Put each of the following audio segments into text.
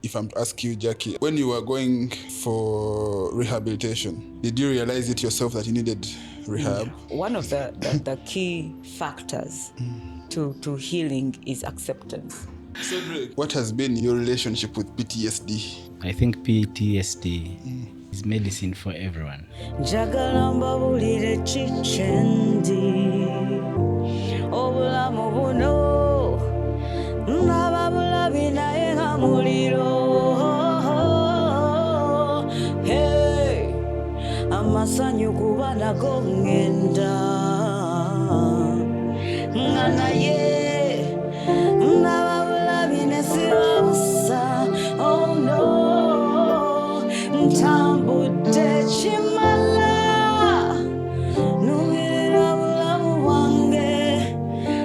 If I'm to ask you, Jackie, when you were going for rehabilitation, did you realize it yourself that you needed rehab? One of the key factors to healing is acceptance. So, Drake, what has been your relationship with PTSD? I think PTSD is medicine for everyone. Jagalamba bulire chichendi obulamu buno nababulabi naye nga muliro. Hey, amasanyu kuba nago ngenda nga naye nababulabi nesibabusa. Oh no, ntambudde kimala numirira bulamu bwange,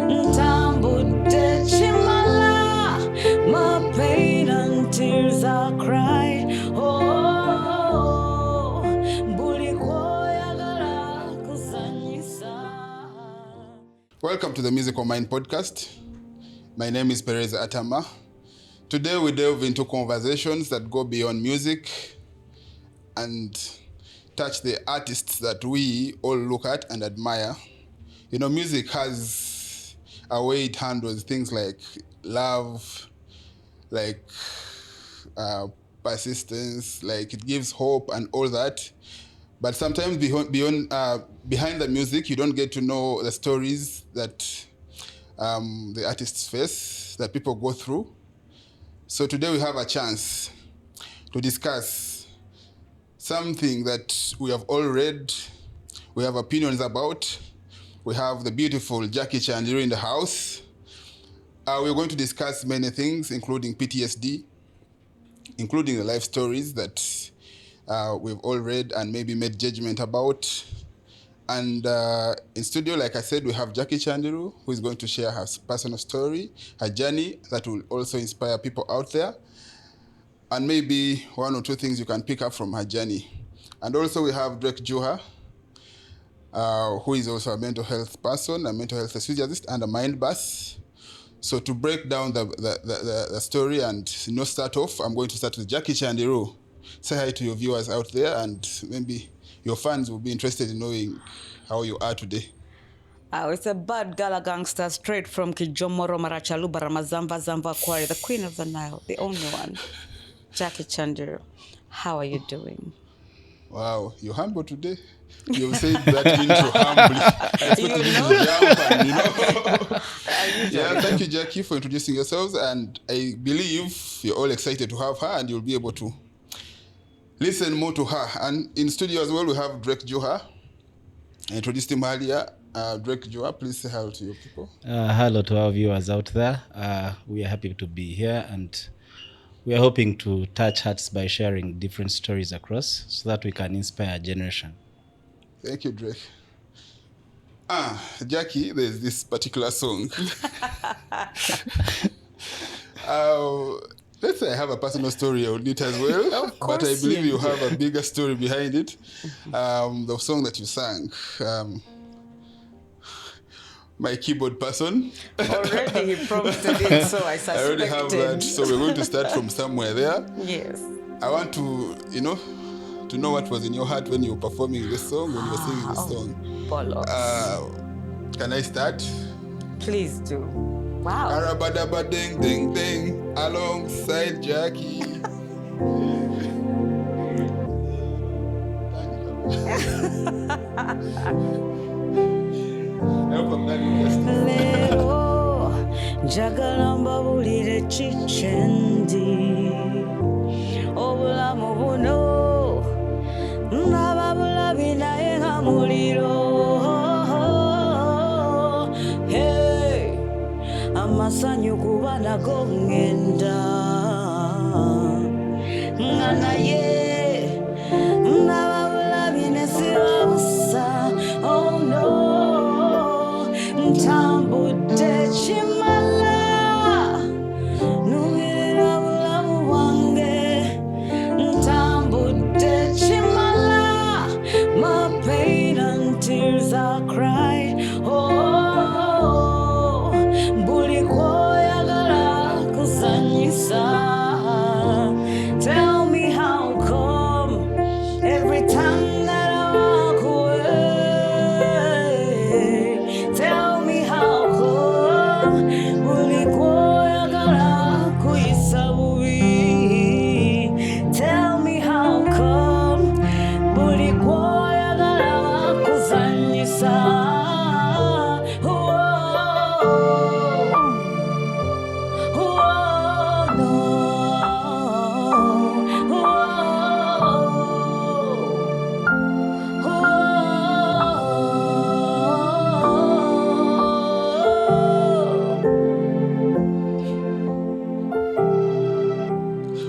ntambudde kimala, my pain and tears I cried. Oh, buli kwoyagala kusanyisa. Welcome to the MusicalMind podcast. My name is Pereza Atama. Today we delve into conversations that go beyond music and touch the artists that we all look at and admire. You know, music has a way it handles things like love, like persistence, like it gives hope and all that. But sometimes behind the music, you don't get to know the stories that the artists face, that people go through. So today we have a chance to discuss something that we have all read, we have opinions about. We have the beautiful Jackie Chandiru in the house. We're going to discuss many things, including PTSD, including the life stories that we've all read and maybe made judgment about. And in studio, like I said, we have Jackie Chandiru, who is going to share her personal story, her journey that will also inspire people out there. And maybe one or two things you can pick up from her journey. And also we have Drake Juha, who is also a mental health person, a mental health enthusiast, and a mind bus. So to break down the story and start off, I'm going to start with Jackie Chandiru. Say hi to your viewers out there, and maybe your fans will be interested in knowing how you are today. It's a bad gala gangster straight from Kijomoro, Marachaluba, Ramazamba, Zamba, Kwari, the queen of the Nile, the only one. Jackie Chandiru, how are you doing? Wow, you're humble today. You've said that intro humbly. I expected you to jump and, Yeah, thank you, Jackie, for introducing yourselves. And I believe you're all excited to have her and you'll be able to listen more to her. And in studio as well, we have Drake Juha. I introduced him earlier. Drake Juha, please say hello to your people. Hello to our viewers out there. We are happy to be here, and we are hoping to touch hearts by sharing different stories across so that we can inspire a generation. Thank you, Drake. Jackie, there's this particular song. Let's say I have a personal story on it as well. Of course, but I believe you have a bigger story behind it. The song that you sang. My keyboard person. Already he prompted it, so I suspected. I already have that, so we're going to start from somewhere there. Yes. I want to know what was in your heart when you were performing this song, when you were singing this song. Bollocks. Can I start? Please do. Wow. Arabadaba ding ding ding, alongside Jackie. Lero jagalamba bulire chichendi obulamu buno nababulabi naye nga muliro. Hey, amasanyu kuba nago ngenda nga naye nababulabi nesibabusa. Oh no, ntambudde kimala numirira bulamu bwange, ntambudde kimala, my pain and tears I cried. Oh, buli kwoyagala kusanyisa.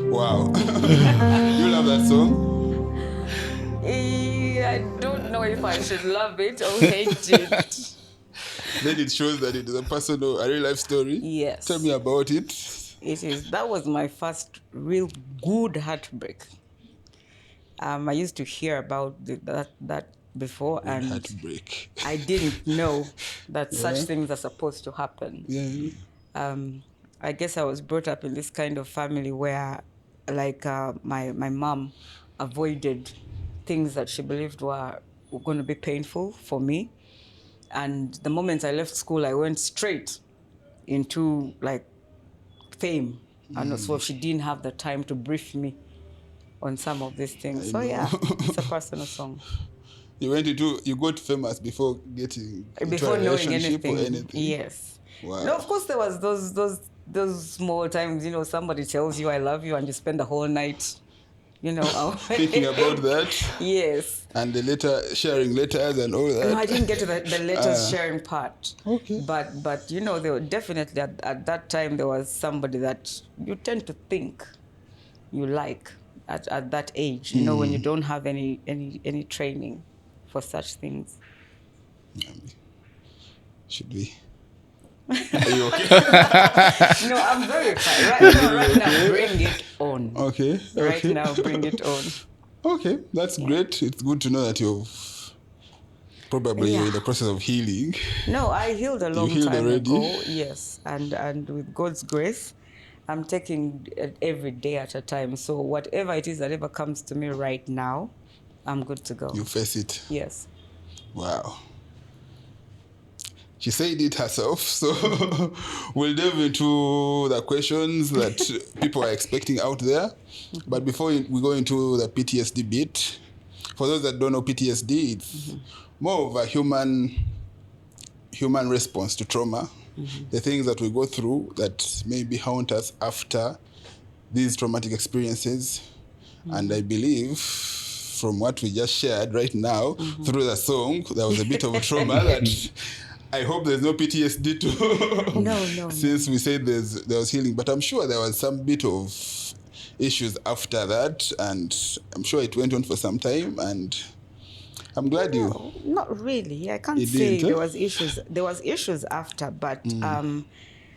Wow. You love that song? I don't know if I should love it or hate it. Then it shows that it is a real life story. Yes. Tell me about it. It is. That was my first real good heartbreak. I used to hear about that before, Good and heartbreak. I didn't know that such things are supposed to happen. Yeah. I guess I was brought up in this kind of family where, like, my mom avoided things that she believed were going to be painful for me. And the moment I left school, I went straight into like fame. And so she didn't have the time to brief me on some of these things. I So know. yeah, it's a personal song. You got famous before getting into Before a knowing relationship or anything. anything. Yes. Wow. No, of course there was those small times, somebody tells you I love you and you spend the whole night, Thinking about that. Yes. And the letter, sharing letters and all that. No, I didn't get to the letters sharing part. Okay. But there were definitely at that time there was somebody that you tend to think you like at that age, when you don't have any training for such things. Should we? Are you okay? No, I'm very fine. Right now, bring it on. Okay. Right now, bring it on. Okay, that's great. It's good to know that you've probably Yeah. in the process of healing. No, I healed a long healed time already? ago. Yes, and with God's grace, I'm taking it every day at a time. So whatever it is that ever comes to me right now, I'm good to go. You face it. Yes. Wow. She said it herself, so we'll delve into the questions that people are expecting out there. But before we go into the PTSD bit, for those that don't know PTSD, it's more of a human response to trauma. The things that we go through that maybe haunt us after these traumatic experiences. And I believe from what we just shared right now through the song, there was a bit of trauma that I hope there's no PTSD too. No. Since we said there was healing, but I'm sure there was some bit of issues after that, and I'm sure it went on for some time, and I'm glad No, not really. I can't It say didn't, there was issues. There was issues after, but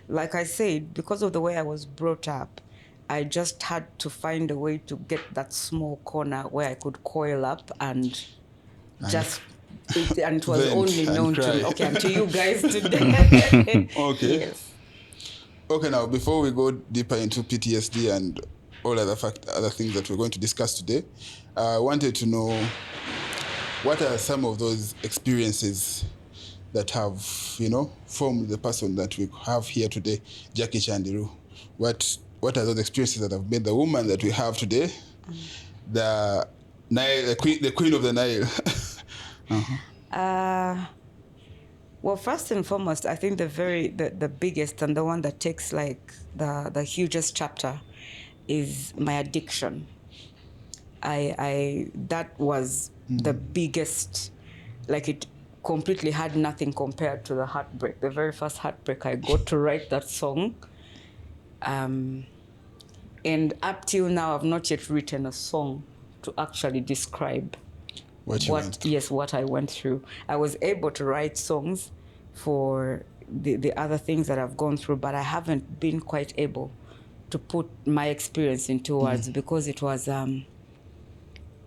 like I said, because of the way I was brought up, I just had to find a way to get that small corner where I could coil up and just. And it was Vent only and known cry. to me. Okay, and to you guys today. Okay. Yes. Okay, now before we go deeper into PTSD and all other things that we're going to discuss today, I wanted to know what are some of those experiences that have, formed the person that we have here today, Jackie Chandiru. What are those experiences that have made the woman that we have today, the Nile, the queen of the Nile? Well, first and foremost, I think the biggest and the one that takes like the hugest chapter is my addiction. That was the biggest, like it completely had nothing compared to the heartbreak. The very first heartbreak, I got to write that song. And up till now, I've not yet written a song to actually describe what I went through. I was able to write songs for the other things that I've gone through, but I haven't been quite able to put my experience into words because it was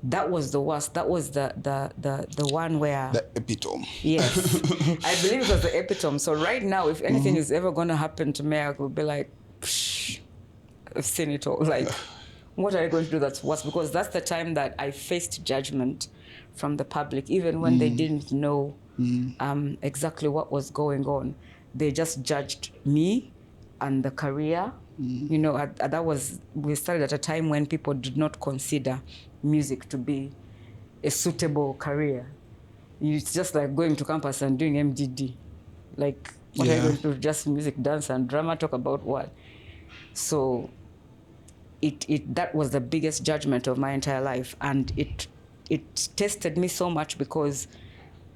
that was the worst. That was the one where The epitome. Yes. I believe it was the epitome. So right now, if anything is ever going to happen to me, I will be like, psh, I've seen it all. Like, what are you going to do that's worse? Because that's the time that I faced judgment from the public, even when they didn't know exactly what was going on. They just judged me and the career. We started at a time when people did not consider music to be a suitable career. It's just like going to campus and doing MDD. Like, what are you going to do? Just music, dance, and drama, talk about what? So that was the biggest judgment of my entire life. And it tested me so much because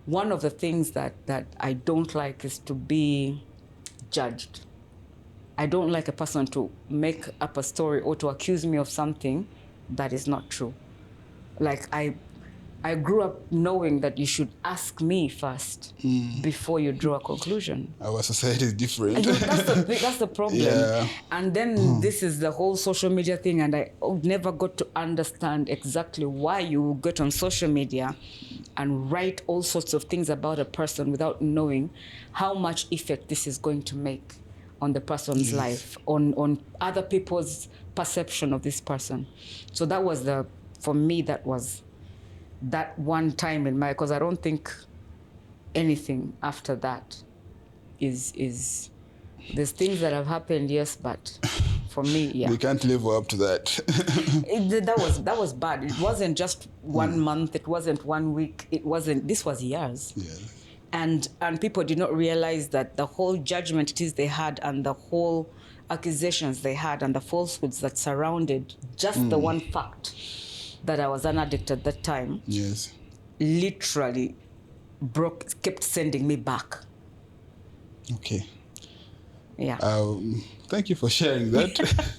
one of the things that I don't like is to be judged. I don't like a person to make up a story or to accuse me of something that is not true. Like I grew up knowing that you should ask me first before you draw a conclusion. Our society is different. That's the problem. Yeah. And then this is the whole social media thing, and I never got to understand exactly why you get on social media and write all sorts of things about a person without knowing how much effect this is going to make on the person's life, on other people's perception of this person. So that was for me, that was that one time in my, because I don't think anything after that is there's things that have happened, yes, but for me, yeah. We can't live up to that. That was bad. It wasn't just 1 month, it wasn't 1 week, this was years. Yeah. And people did not realize that the whole judgment it is they had, and the whole accusations they had, and the falsehoods that surrounded just the one fact that I was an addict at that time, Yes. literally kept sending me back. Okay. Yeah. Thank you for sharing that.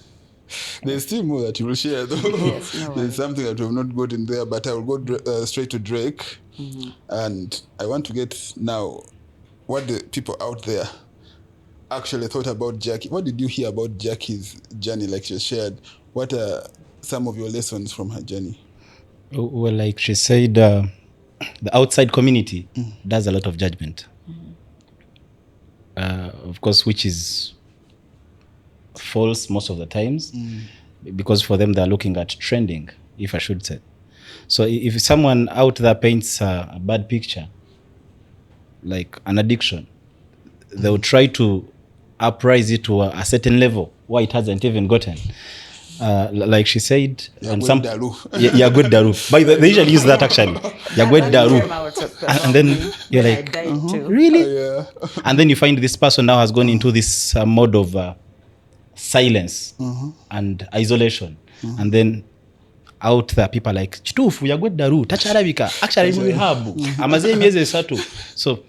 There's still more that you will share, though. Yes, no There's worries. something that we have not gotten there, but I will go straight to Drake. And I want to get now what the people out there actually thought about Jackie. What did you hear about Jackie's journey, like she shared? What are some of your lessons from her journey? Well, like she said, the outside community does a lot of judgment. Of course, which is false most of the times, because for them they're looking at trending, if I should say. So if someone out there paints a bad picture, like an addiction, they'll try to uprise it to a certain level where it hasn't even gotten. Like she said, and some yeah, good daru. But they usually use that actually. Yeah, good daru. And then you're like, I died too. really? Yeah. And then you find this person now has gone into this mode of silence and isolation. And then out there people are like, chitufu ya good daru, tacharabika, actually in rehab. Amaze miezi esatu. So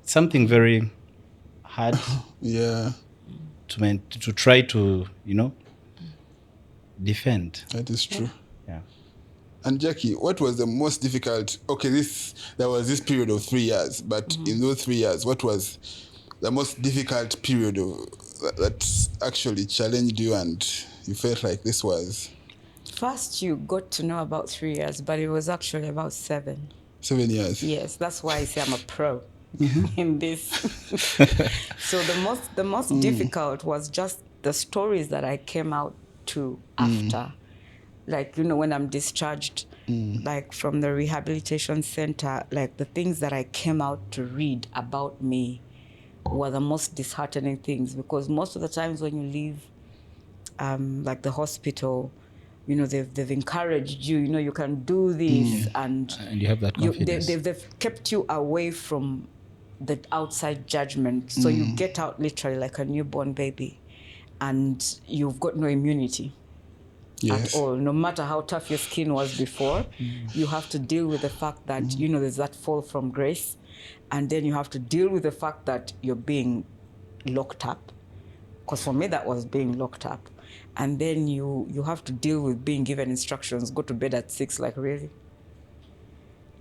something very hard. Yeah. To try to, defend. That is true. Yeah. And Jackie, what was the most difficult? Okay, there was this period of 3 years, but in those 3 years, what was the most difficult period that actually challenged you and you felt like this was? First, you got to know about 3 years, but it was actually about 7. 7 years. Yes, that's why I say I'm a pro in this. So the most difficult was just the stories that I came out to after. Like, when I'm discharged, like from the rehabilitation center, like the things that I came out to read about me were the most disheartening things, because most of the times when you leave, like the hospital, they've encouraged you, you can do this, and you have that confidence. They've kept you away from the outside judgment. So you get out literally like a newborn baby, and you've got no immunity at all. No matter how tough your skin was before, you have to deal with the fact that, there's that fall from grace. And then you have to deal with the fact that you're being locked up. Because for me, that was being locked up. And then you have to deal with being given instructions, go to bed at 6, like, really?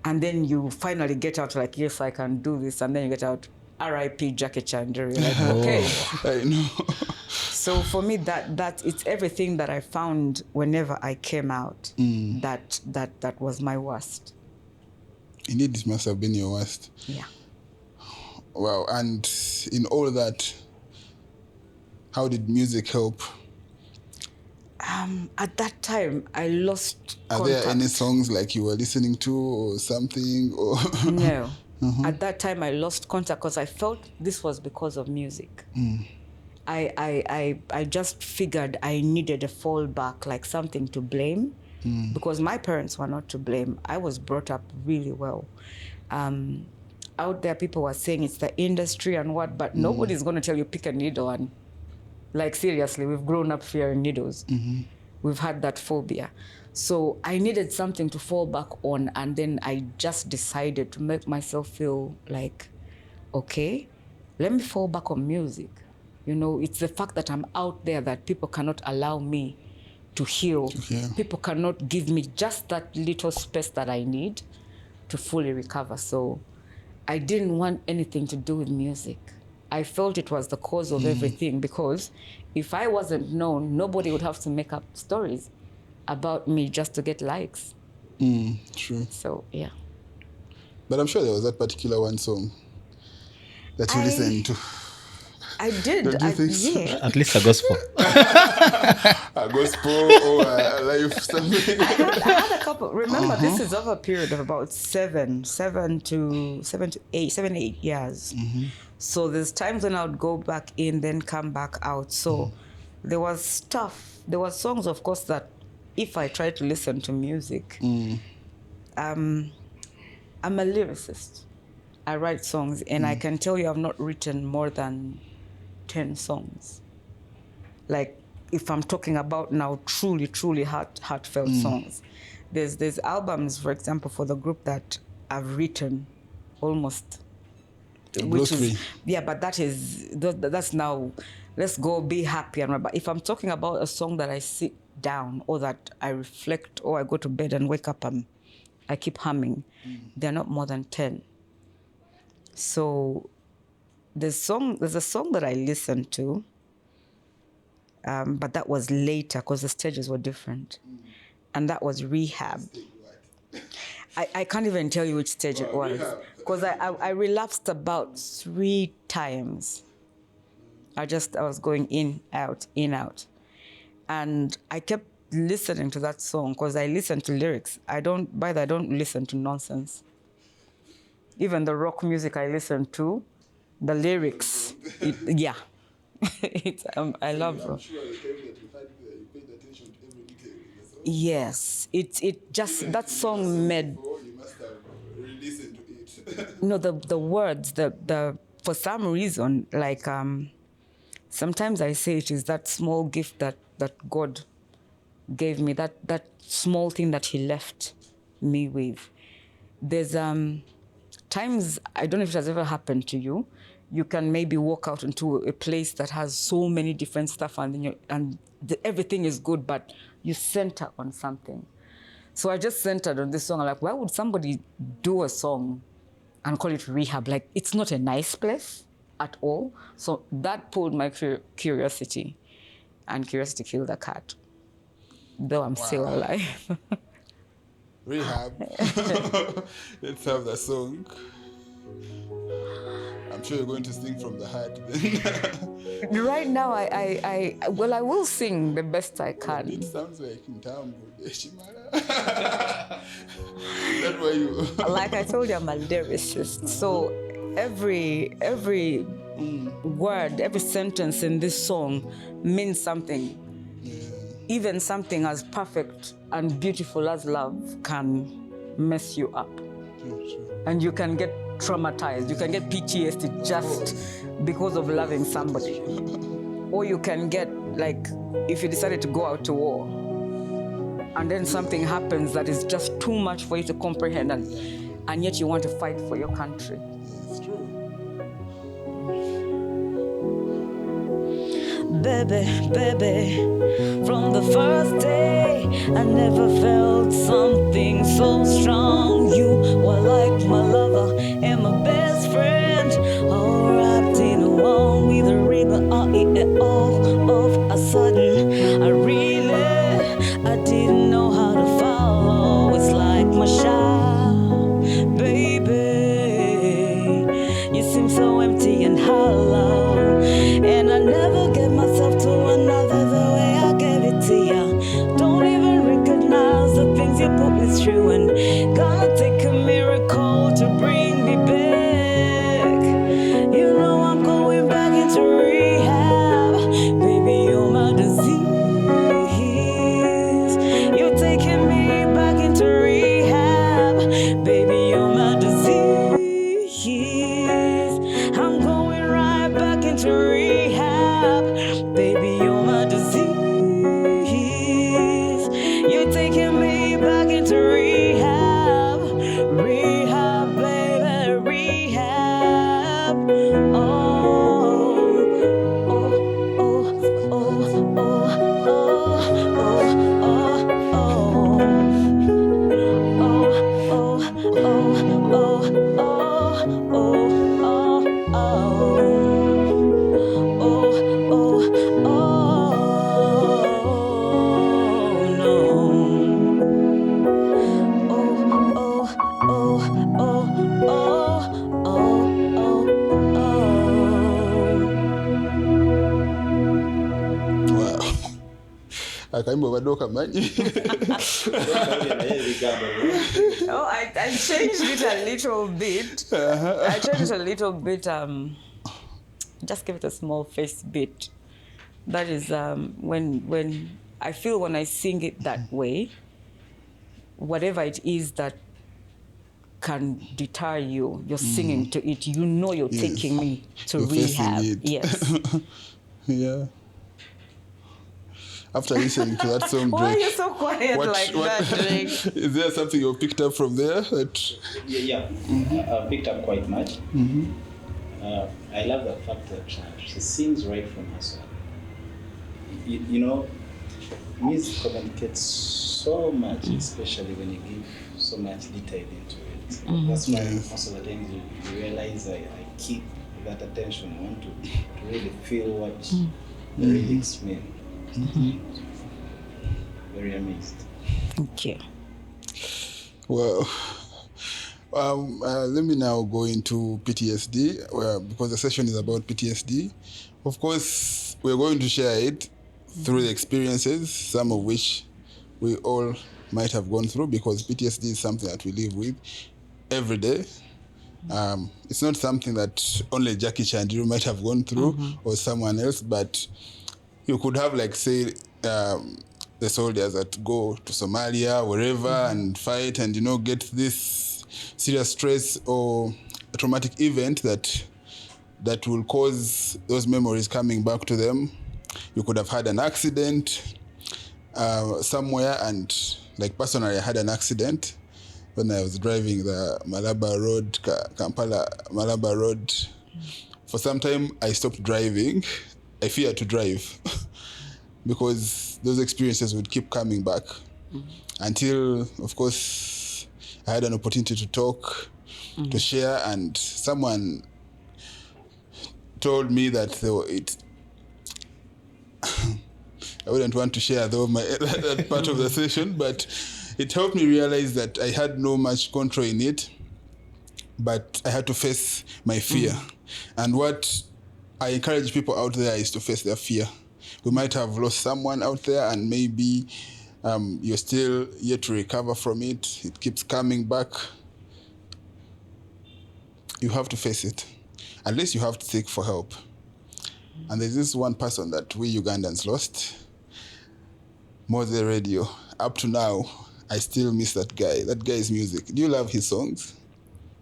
And then you finally get out, like, yes, I can do this. And then you get out, R.I.P. Jackie Chandiru. You're like, okay. I know. So for me, that it's everything that I found whenever I came out that was my worst. Indeed, this must have been your worst. Yeah. Wow. And in all that, how did music help? At that time, I lost Are contact. there any songs like you were listening to or something? Or No. At that time, I lost contact because I felt this was because of music. I just figured I needed a fallback, like something to blame, because my parents were not to blame. I was brought up really well. Out there, people were saying it's the industry and what, but nobody's going to tell you pick a needle and, like, seriously, we've grown up fearing needles. We've had that phobia. So I needed something to fall back on, and then I just decided to make myself feel like, okay, let me fall back on music. You know, it's the fact that I'm out there that people cannot allow me to heal. Yeah. People cannot give me just that little space that I need to fully recover. So I didn't want anything to do with music. I felt it was the cause of everything, because if I wasn't known, nobody would have to make up stories about me just to get likes. True. So, yeah. But I'm sure there was that particular one song that you listened to. I did. Don't you think so? Yeah. At least a gospel. A gospel or a life something. I had a couple. Remember, this is over a period of about seven, 8 years. So there's times when I would go back in, then come back out. So there was stuff. There were songs, of course, that if I tried to listen to music, I'm a lyricist. I write songs, and I can tell you I've not written more than 10 songs. Like, if I'm talking about now truly heartfelt songs. There's albums, for example, for the group that I've written almost. Which is, yeah, but that's now, let's go be happy. But if I'm talking about a song that I sit down, or that I reflect, or I go to bed and wake up and I keep humming, they're not more than 10. So there's a song that I listened to, but that was later because the stages were different. And that was Rehab. I can't even tell you which stage it was, because I relapsed about 3 times. I was going in, out. And I kept listening to that song because I listen to lyrics. I don't listen to nonsense. Even the rock music I listen to, the lyrics, I love rock. I'm sure the time that you had there, you paid attention to every detail in the song. Yes, it just, that song made. You must have re-listened to it. No, the words, the for some reason, like sometimes I say it is that small gift that God gave me, that small thing that He left me with. There's times, I don't know if it has ever happened to you. You can maybe walk out into a place that has so many different stuff, and everything is good, but you center on something. So I just centered on this song. I'm like, why would somebody do a song and call it Rehab? Like, it's not a nice place at all. So that pulled my curiosity, and curiosity killed the cat, though I'm still alive. Rehab. Let's have the song. I'm sure you're going to sing from the heart then. Right now, I will sing the best I can. It sounds like Ntambu Deshimara. That's why you... Like I told you, I'm a lyricist. So every word, every sentence in this song means something. Even something as perfect and beautiful as love can mess you up. And you can get traumatized. You can get PTSD just because of loving somebody. Or you can get, like, if you decided to go out to war, and then something happens that is just too much for you to comprehend, and yet you want to fight for your country. It's true. Baby, from the first day, I never felt something so strong. You were like my lover and my best friend, all wrapped in one with a ribbon. All of a sudden, I didn't know how to follow. It's like my child, baby. You seem so empty and hollow, and I never gave myself to another the way I gave it to you. Don't even recognize the things you put me through, and gonna take a miracle to bring me back. You know I'm going back into rehab. Baby, you're my disease. You're taking me back into rehab. Baby, you're my disease. I'm going right back into rehab. Baby, you're my disease. You're taking me back into rehab. Rehab, baby, rehab. Oh, akaimba badoka manyi. Oh, I changed it a little bit. I changed it a little bit. Just give it a small face bit. That is when I feel when I sing it that way, whatever it is that can deter you, you're singing to it. You know you're Yes. taking me to You're facing rehab. it. Yes. Yeah. After listening to that song, Why are Drake, you so quiet like that, Drake? is there something you picked up from there? Yeah. I picked up quite much. I love the fact that she sings right from her soul. You know, music communicates so much, especially when you give so much detail into it. That's why most of the times you realize I keep that attention. I want to really feel what the lyrics mean. Very amazed. Thank you. Well, let me now go into PTSD, because the session is about PTSD. Of course, we're going to share it through the experiences, some of which we all might have gone through, because PTSD is something that we live with every day. It's not something that only Jackie Chandiru might have gone through or someone else, but you could have, like, say, the soldiers that go to Somalia, wherever, and fight and, get this serious stress or a traumatic event that will cause those memories coming back to them. You could have had an accident somewhere, and, like, personally, I had an accident when I was driving the Malaba Road, Kampala Malaba Road. For some time, I stopped driving. I feared to drive because those experiences would keep coming back until, of course, I had an opportunity to talk, to share, and someone told me that I wouldn't want to share though that part of the session, but it helped me realize that I had no much control in it, but I had to face my fear. And what I encourage people out there is to face their fear. We might have lost someone out there, and maybe you're still yet to recover from it. It keeps coming back. You have to face it. At least you have to seek for help. And there's this one person that we Ugandans lost, Mose Radio. Up to now, I still miss that guy. That guy's music. Do you love his songs?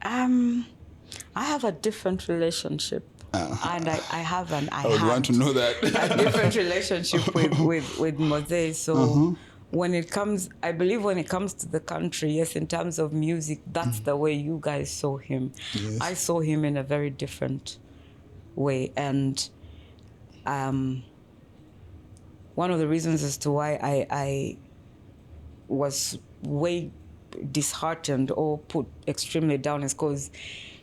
I have a different relationship. And I would want to know that. a different relationship with Mose. So I believe when it comes to the country, yes, in terms of music, that's the way you guys saw him. Yes. I saw him in a very different way. And one of the reasons as to why I was way disheartened or put extremely down is because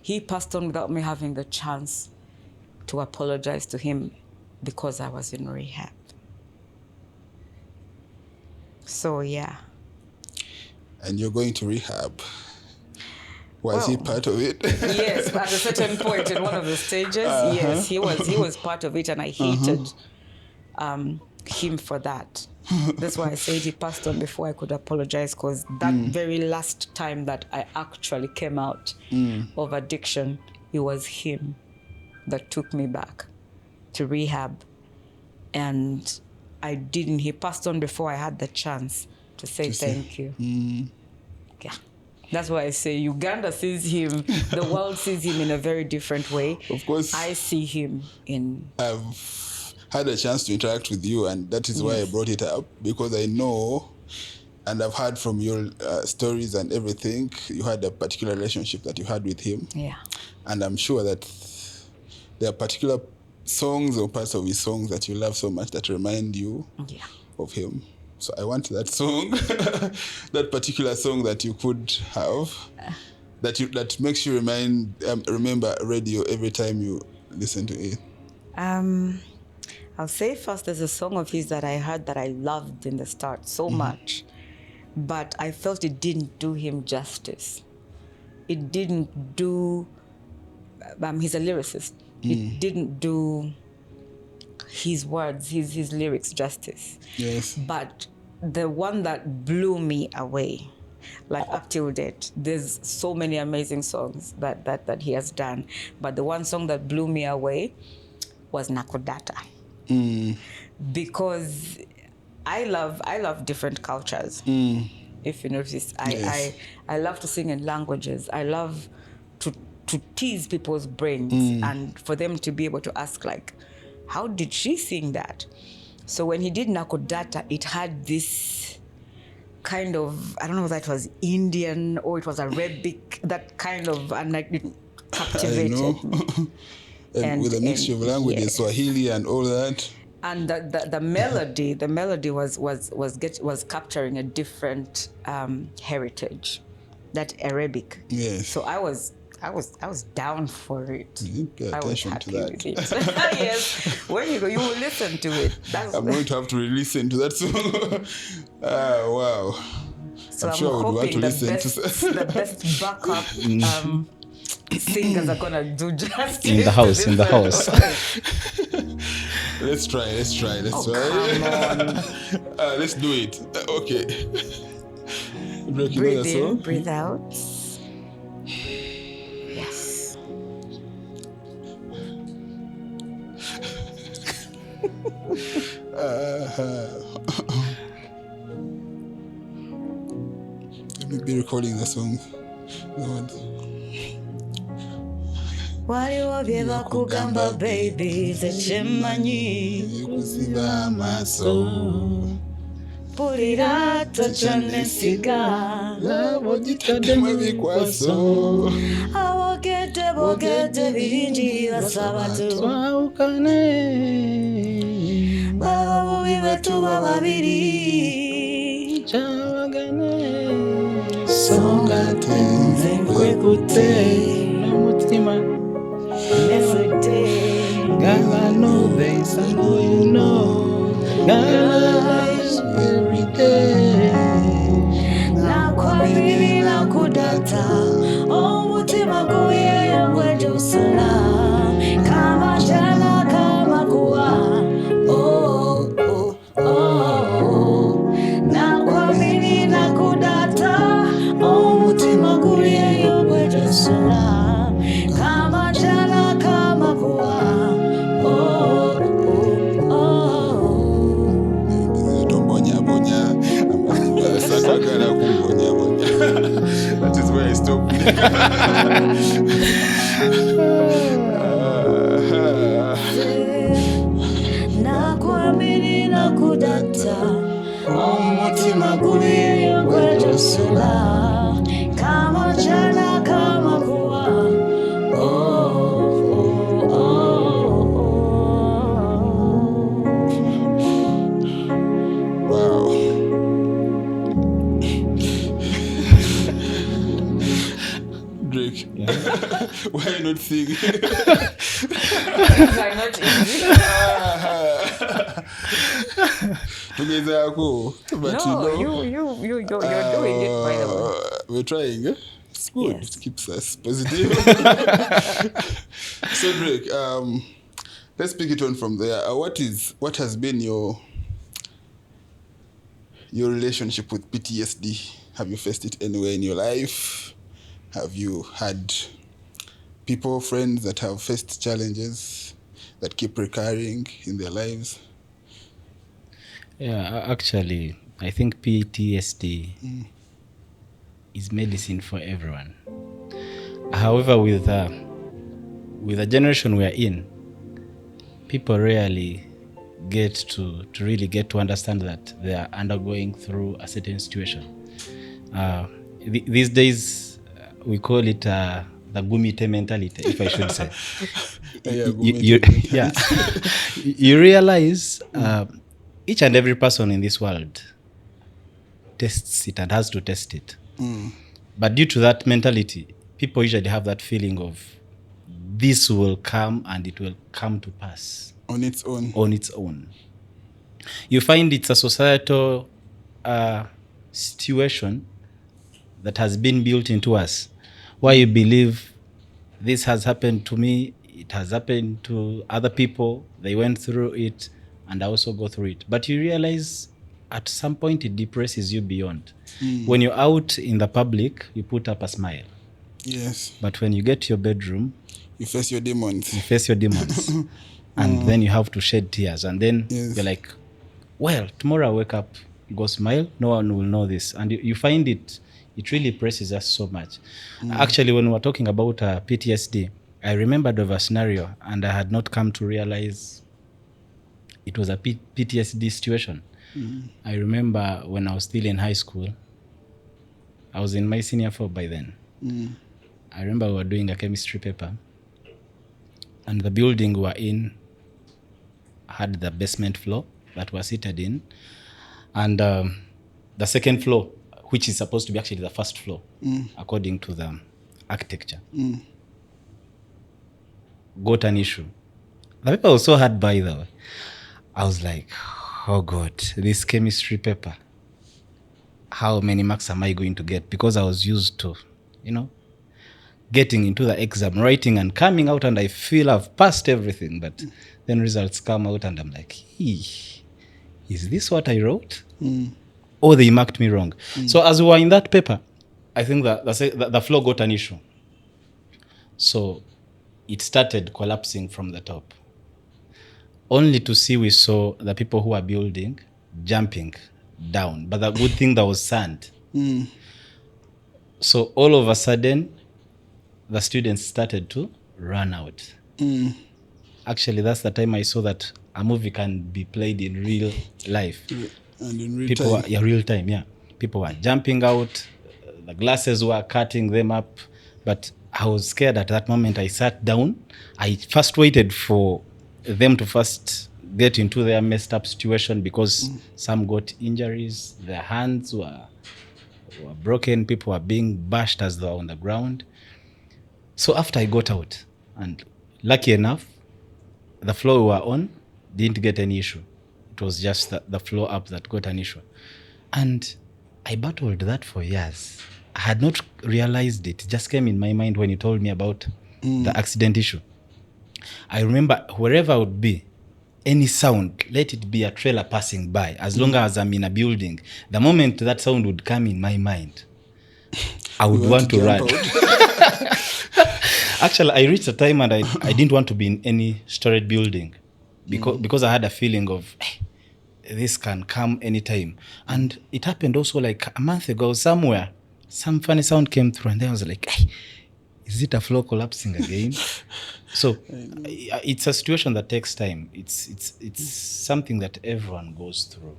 he passed on without me having the chance to apologize to him because I was in rehab. So, yeah. And you're going to rehab. Was he part of it? Yes, at a certain point in one of the stages, yes, he was part of it, and I hated him for that. That's why I said he passed on before I could apologize, because that very last time that I actually came out of addiction, it was him that took me back to rehab. And he passed on before I had the chance to say thank you. Yeah. That's why I say Uganda sees him, the world sees him in a very different way. Of course. I see him in... I've had a chance to interact with you, and that is why I brought it up, because I know, and I've heard from your stories and everything, you had a particular relationship that you had with him. Yeah. And I'm sure that there are particular songs or parts of his songs that you love so much that remind you of him. So I want that song, that particular song that you could have, that makes you remember radio every time you listen to it. I'll say first, there's a song of his that I heard that I loved in the start so much, but I felt it didn't do him justice. It didn't do... he's a lyricist. It didn't do his words, his lyrics justice. Yes. But the one that blew me away, like up till date, there's so many amazing songs that he has done, but the one song that blew me away was Nakodata. Because I love different cultures. If you notice, Yes. I love to sing in languages. I love to tease people's brains and for them to be able to ask, like, how did she sing that? So when he did Nakodata, it had this kind of, I don't know whether it was Indian or it was Arabic, that kind of, and like it captivated I know. me. and with a mixture of languages, yes. Swahili and all that. And the melody was capturing a different heritage, that Arabic. Yes. So I was down for it. You pay I was attention to happy that. with it. Yes. When you go, you will listen to it. I'm going to have to re-listen to that song. Wow. So I'm I'm sure I would want to hoping listen to the best backup singers are gonna do justice In the house, in the house. Let's try. Come on. Let's do it. Okay. Drake, you know Breathe that in, song? breathe out. Yes. Let me be recording the song. No, waliwo bye bakugamba baby zekyemmanyi kuziba amaaso mpulira tokyonesiga labo gitaddemu ebikwaso bogedde birungi basaba twawukane baba bubi betuba babiri kyawagane songa tenze nkwekutte n'omutima every day. Girl, I know this, I know you know. Girl, I love you every day. Nakwabiri nakudata omutima guyeyo gwejusula kama jana kama kuwa oh, oh, oh. Nakwabiri nakudata omutima guyeyo gwejusula kama jana kama kuwa oh, oh, oh. tombonyabonya sakwagala kumbonyabonya. That is where I stopped. Nakwamini nakudata omutima guliyo gwejusula kama jana kama kuwa oh, oh, oh, Wow. Drake, why are you not singing? Are not easy. Tugezaako, but No, you know, you're doing it, by the way. we're trying. It's good. Yes. It keeps us positive. So Drake, let's pick it on from there. What has been your relationship with PTSD? Have you faced it anywhere in your life? Have you had people, friends that have faced challenges that keep recurring in their lives? Yeah, actually, I think PTSD is medicine for everyone. However, with the generation we are in, people rarely get to really get to understand that they are undergoing through a certain situation. These days, we call it the gumite mentality, if I should say. You realize each and every person in this world tests it and has to test it. But due to that mentality, people usually have that feeling of this will come and it will come to pass. On its own. On its own. You find it's a societal situation that has been built into us, where you believe this has happened to me, it has happened to other people. They went through it, and I also go through it. But you realize at some point it depresses you beyond. When you're out in the public, you put up a smile. Yes. But when you get to your bedroom, You face your demons. and then you have to shed tears. And then Yes. you're like, well, tomorrow I wake up, go smile, no one will know this. And you find it really presses us so much. Actually, when we were talking about PTSD, I remembered of a scenario, and I had not come to realize it was a PTSD situation. I remember when I was still in high school, I was in my senior 4 by then. I remember we were doing a chemistry paper, and the building we were in had the basement floor that we were seated in, and the second floor, which is supposed to be actually the first floor, according to the architecture, got an issue. The paper was so hard, by the way. I was like, oh God, this chemistry paper, how many marks am I going to get? Because I was used to, getting into the exam, writing and coming out, and I feel I've passed everything. But then results come out, and I'm like, is this what I wrote? Or they marked me wrong. So as we were in that paper, I think that the floor got an issue. So it started collapsing from the top. Only to see we saw the people who were building jumping down. But the good thing, there was sand. So all of a sudden, the students started to run out. Actually, that's the time I saw that a movie can be played in real life. And in real People time. were, real time, yeah. People were jumping out. The glasses were cutting them up. But I was scared at that moment. I sat down. I first waited for them to first get into their messed up situation, because some got injuries. Their hands were broken. People were being bashed as they were on the ground. So after I got out, and lucky enough, the floor we were on didn't get any issue. It was just the floor up that got an issue. And I battled that for years. I had not realized it. It just came in my mind when you told me about the accident issue. I remember wherever I would be, any sound, let it be a trailer passing by, as long as I'm in a building, the moment that sound would come in my mind, I would want to run. Actually, I reached a time and I didn't want to be in any storage building, because I had a feeling of, this can come anytime. And it happened also like a month ago somewhere. Some funny sound came through, and then I was like, is it a floor collapsing again? So it's a situation that takes time. It's something that everyone goes through.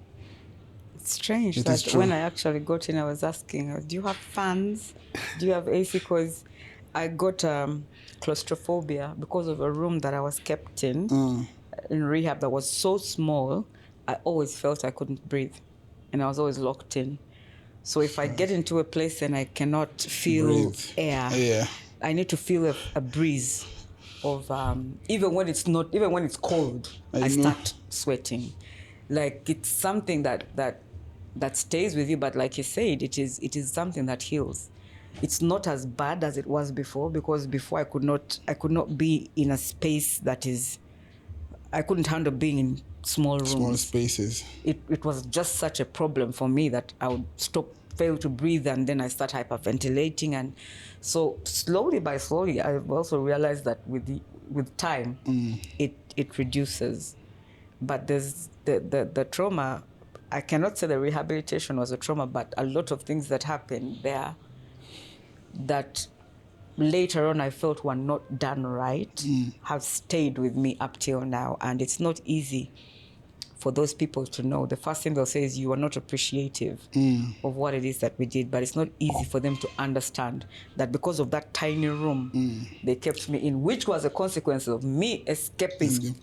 It's strange It that is true. when I actually got in, I was asking, do you have fans? Do you have AC? Because I got claustrophobia because of a room that I was kept in rehab that was so small. I always felt I couldn't breathe, and I was always locked in. So if I get into a place and I cannot feel Breathe. air, I need to feel a breeze of even when it's cold, I start sweating. Like, it's something that stays with you, but like you said, it is something that heals. It's not as bad as it was before, because before I could not be in a space that is, I couldn't handle being in small rooms. Small spaces. It was just such a problem for me that I would fail to breathe, and then I start hyperventilating. And so slowly I've also realized that with time it reduces. But there's the trauma. I cannot say the rehabilitation was a trauma, but a lot of things that happened there that later on I felt were not done right have stayed with me up till now. And it's not easy for those people to know. The first thing they'll say is, you are not appreciative of what it is that we did. But it's not easy for them to understand that because of that tiny room they kept me in, which was a consequence of me escaping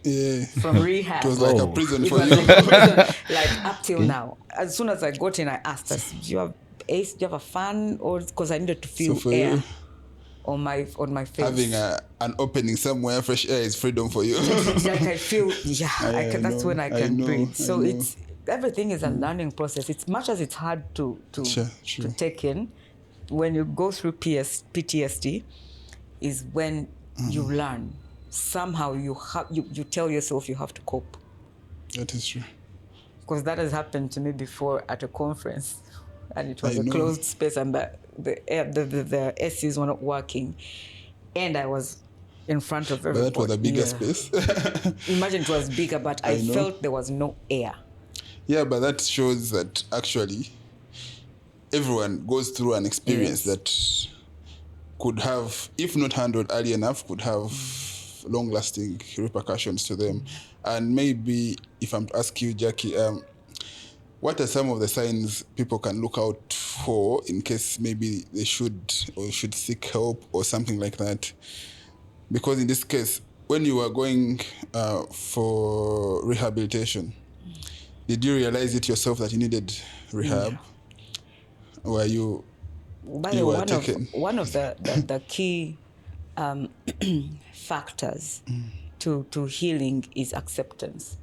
from rehab. It was like a prison It for was you. like a prison, like up till now. As soon as I got in, I asked us, do you have AC? Do you have a fan? Or because I needed to feel for air you, on my face. having an opening somewhere, fresh air is freedom for you. Like I feel, that's when I can breathe. So it's everything is a learning process. It's much as it's hard to take in. When you go through PTSD, is when you learn. somehow you tell yourself you have to cope. That is true. Because that has happened to me before at a conference, and it was I a know. closed space, and the SCs were not working, and I was in front of But everybody. that was a bigger Yeah. space. Imagine it was bigger, but I know. felt there was no air. Yeah, but that shows that actually everyone goes through an experience Yes. that could have, if not handled early enough, could have long-lasting repercussions to them. And maybe if I'm to ask you, Jackie, what are some of the signs people can look out for in case maybe they should seek help or something like that? Because in this case, when you were going for rehabilitation, did you realize it yourself that you needed rehab? Were you By you the way, were taken? one of the key factors to healing is acceptance.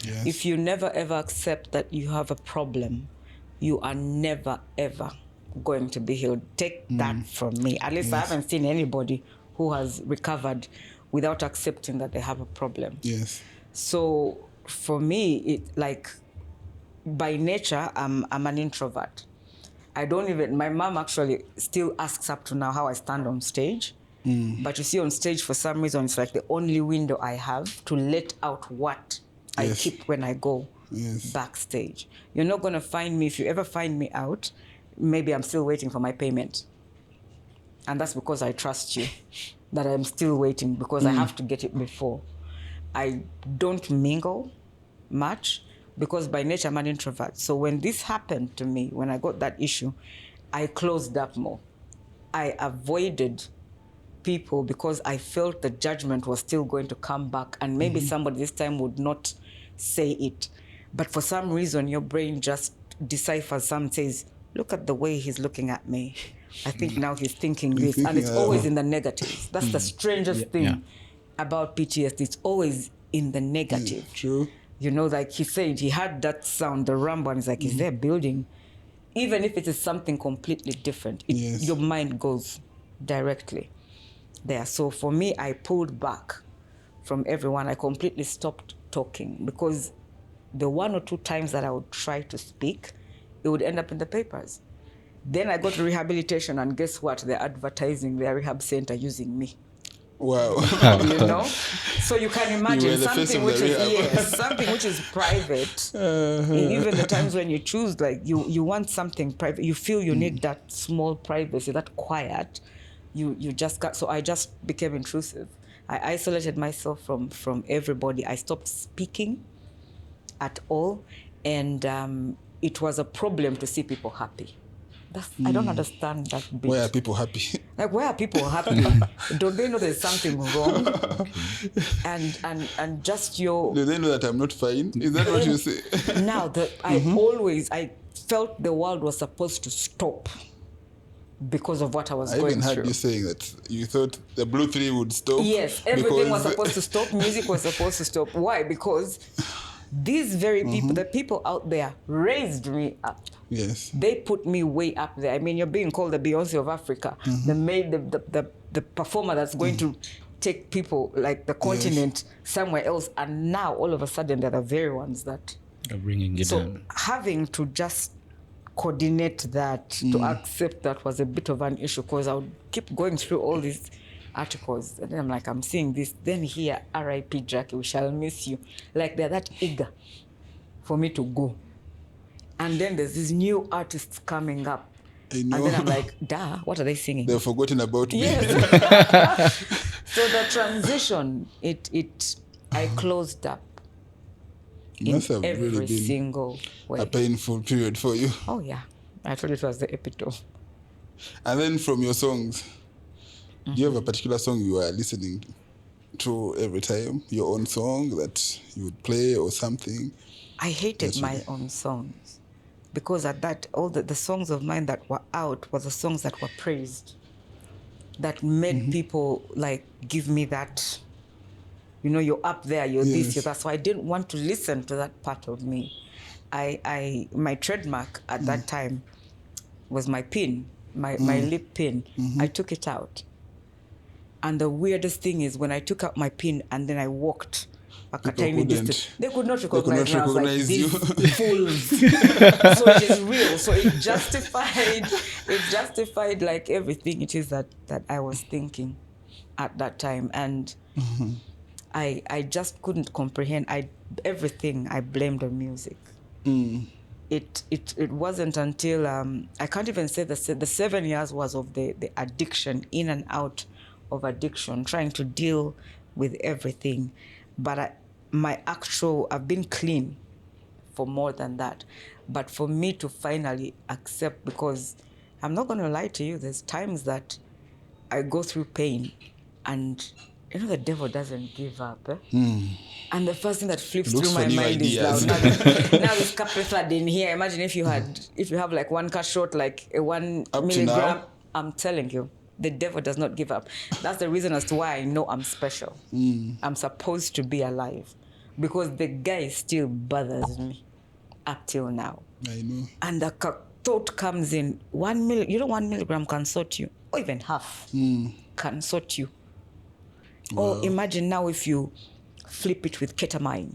Yes. If you never ever accept that you have a problem, you are never ever going to be healed. Take that from me. At least I haven't seen anybody who has recovered without accepting that they have a problem. Yes. So for me, it like by nature, I'm an introvert. I don't even, my mom actually still asks up to now how I stand on stage. But you see, on stage, for some reason, it's like the only window I have to let out what I Yes. keep when I go backstage. You're not going to find me, if you ever find me out, maybe I'm still waiting for my payment. And that's because I trust you, that I'm still waiting, because I have to get it before. I don't mingle much, because by nature I'm an introvert. So when this happened to me, when I got that issue, I closed up more. I avoided people because I felt the judgment was still going to come back, and maybe somebody this time would not say it. But for some reason, your brain just deciphers. Some says, look at the way he's looking at me. I think now he's thinking this. And it's always in the negatives. That's the strangest thing about PTSD. It's always in the negative. True. You know, like he said, he had that sound, the rumble, and he's like, is there a building? Even if it is something completely different, your mind goes directly there. So for me, I pulled back from everyone. I completely stopped talking, because the one or two times that I would try to speak, it would end up in the papers. Then I got to rehabilitation, and guess what? They're advertising their rehab center using me. Wow. You know? So you can imagine were the face something of which the is rehab. something which is private. Even the times when you choose, like you want something private, you feel you need that small privacy, that quiet. You just got. So I just became intrusive. I isolated myself from everybody. I stopped speaking at all, and it was a problem to see people happy. I don't understand that bit. Why are people happy? Like, why are people happy? Don't they know there's something wrong? And just your... Do they know that I'm not fine? Is that what you say? Now, I felt the world was supposed to stop because of what I was I going even heard through. you saying that you thought the Blue 3 would stop. Yes, everything was because- supposed to stop. Music was supposed to stop. Why? Because these very people, the people out there, raised me up. Yes. They put me way up there. I mean, you're being called the Beyonce of Africa, the performer that's going to take people, like the continent, somewhere else. And now, all of a sudden, they're the very ones that... You're bringing it So down. having to just coordinate that, to accept that, was a bit of an issue, because I would keep going through all these articles, and then I'm like, I'm seeing this, then here, R.I.P. Jackie, we shall miss you. Like, they're that eager for me to go. And then there's these new artists coming up. I know. And then I'm like, duh, what are they singing? They've forgotten about me. Yes. So the transition, I closed up It in must have every really been single way. a painful period for you. Oh, yeah. I told you it was the epitome. And then from your songs, do you have a particular song you are listening to every time? Your own song that you would play or something? I hated That's my okay. own songs, because at that, all the songs of mine that were out were the songs that were praised, that made people like give me that, you know, you're up there, you're this, you're that. So I didn't want to listen to that part of me. My trademark at that time was my pin, my lip pin. I took it out. And the weirdest thing is when I took out my pin and then I walked a People tiny couldn't. distance, they could not They could recognize not me. I was like, recognize these you. fools. So it is real. So it justified like everything it is that I was thinking at that time. And I just couldn't comprehend. Everything I blamed on music. It wasn't until I can't even say the 7 years was of the addiction, in and out of addiction, trying to deal with everything. But I've been clean for more than that. But for me to finally accept, because I'm not going to lie to you, there's times that I go through pain and the devil doesn't give up. And the first thing that flips Looks through my for new mind is ideas. now this capriflad in here. Imagine if you have like one cut short, like a 1 Up to milligram. now? I'm telling you, the devil does not give up. That's the reason as to why I know I'm special. I'm supposed to be alive, because the guy still bothers me up till now. I know. And the thought comes in, 1 milligram can sort you, or even half can sort you. Or imagine now if you flip it with ketamine,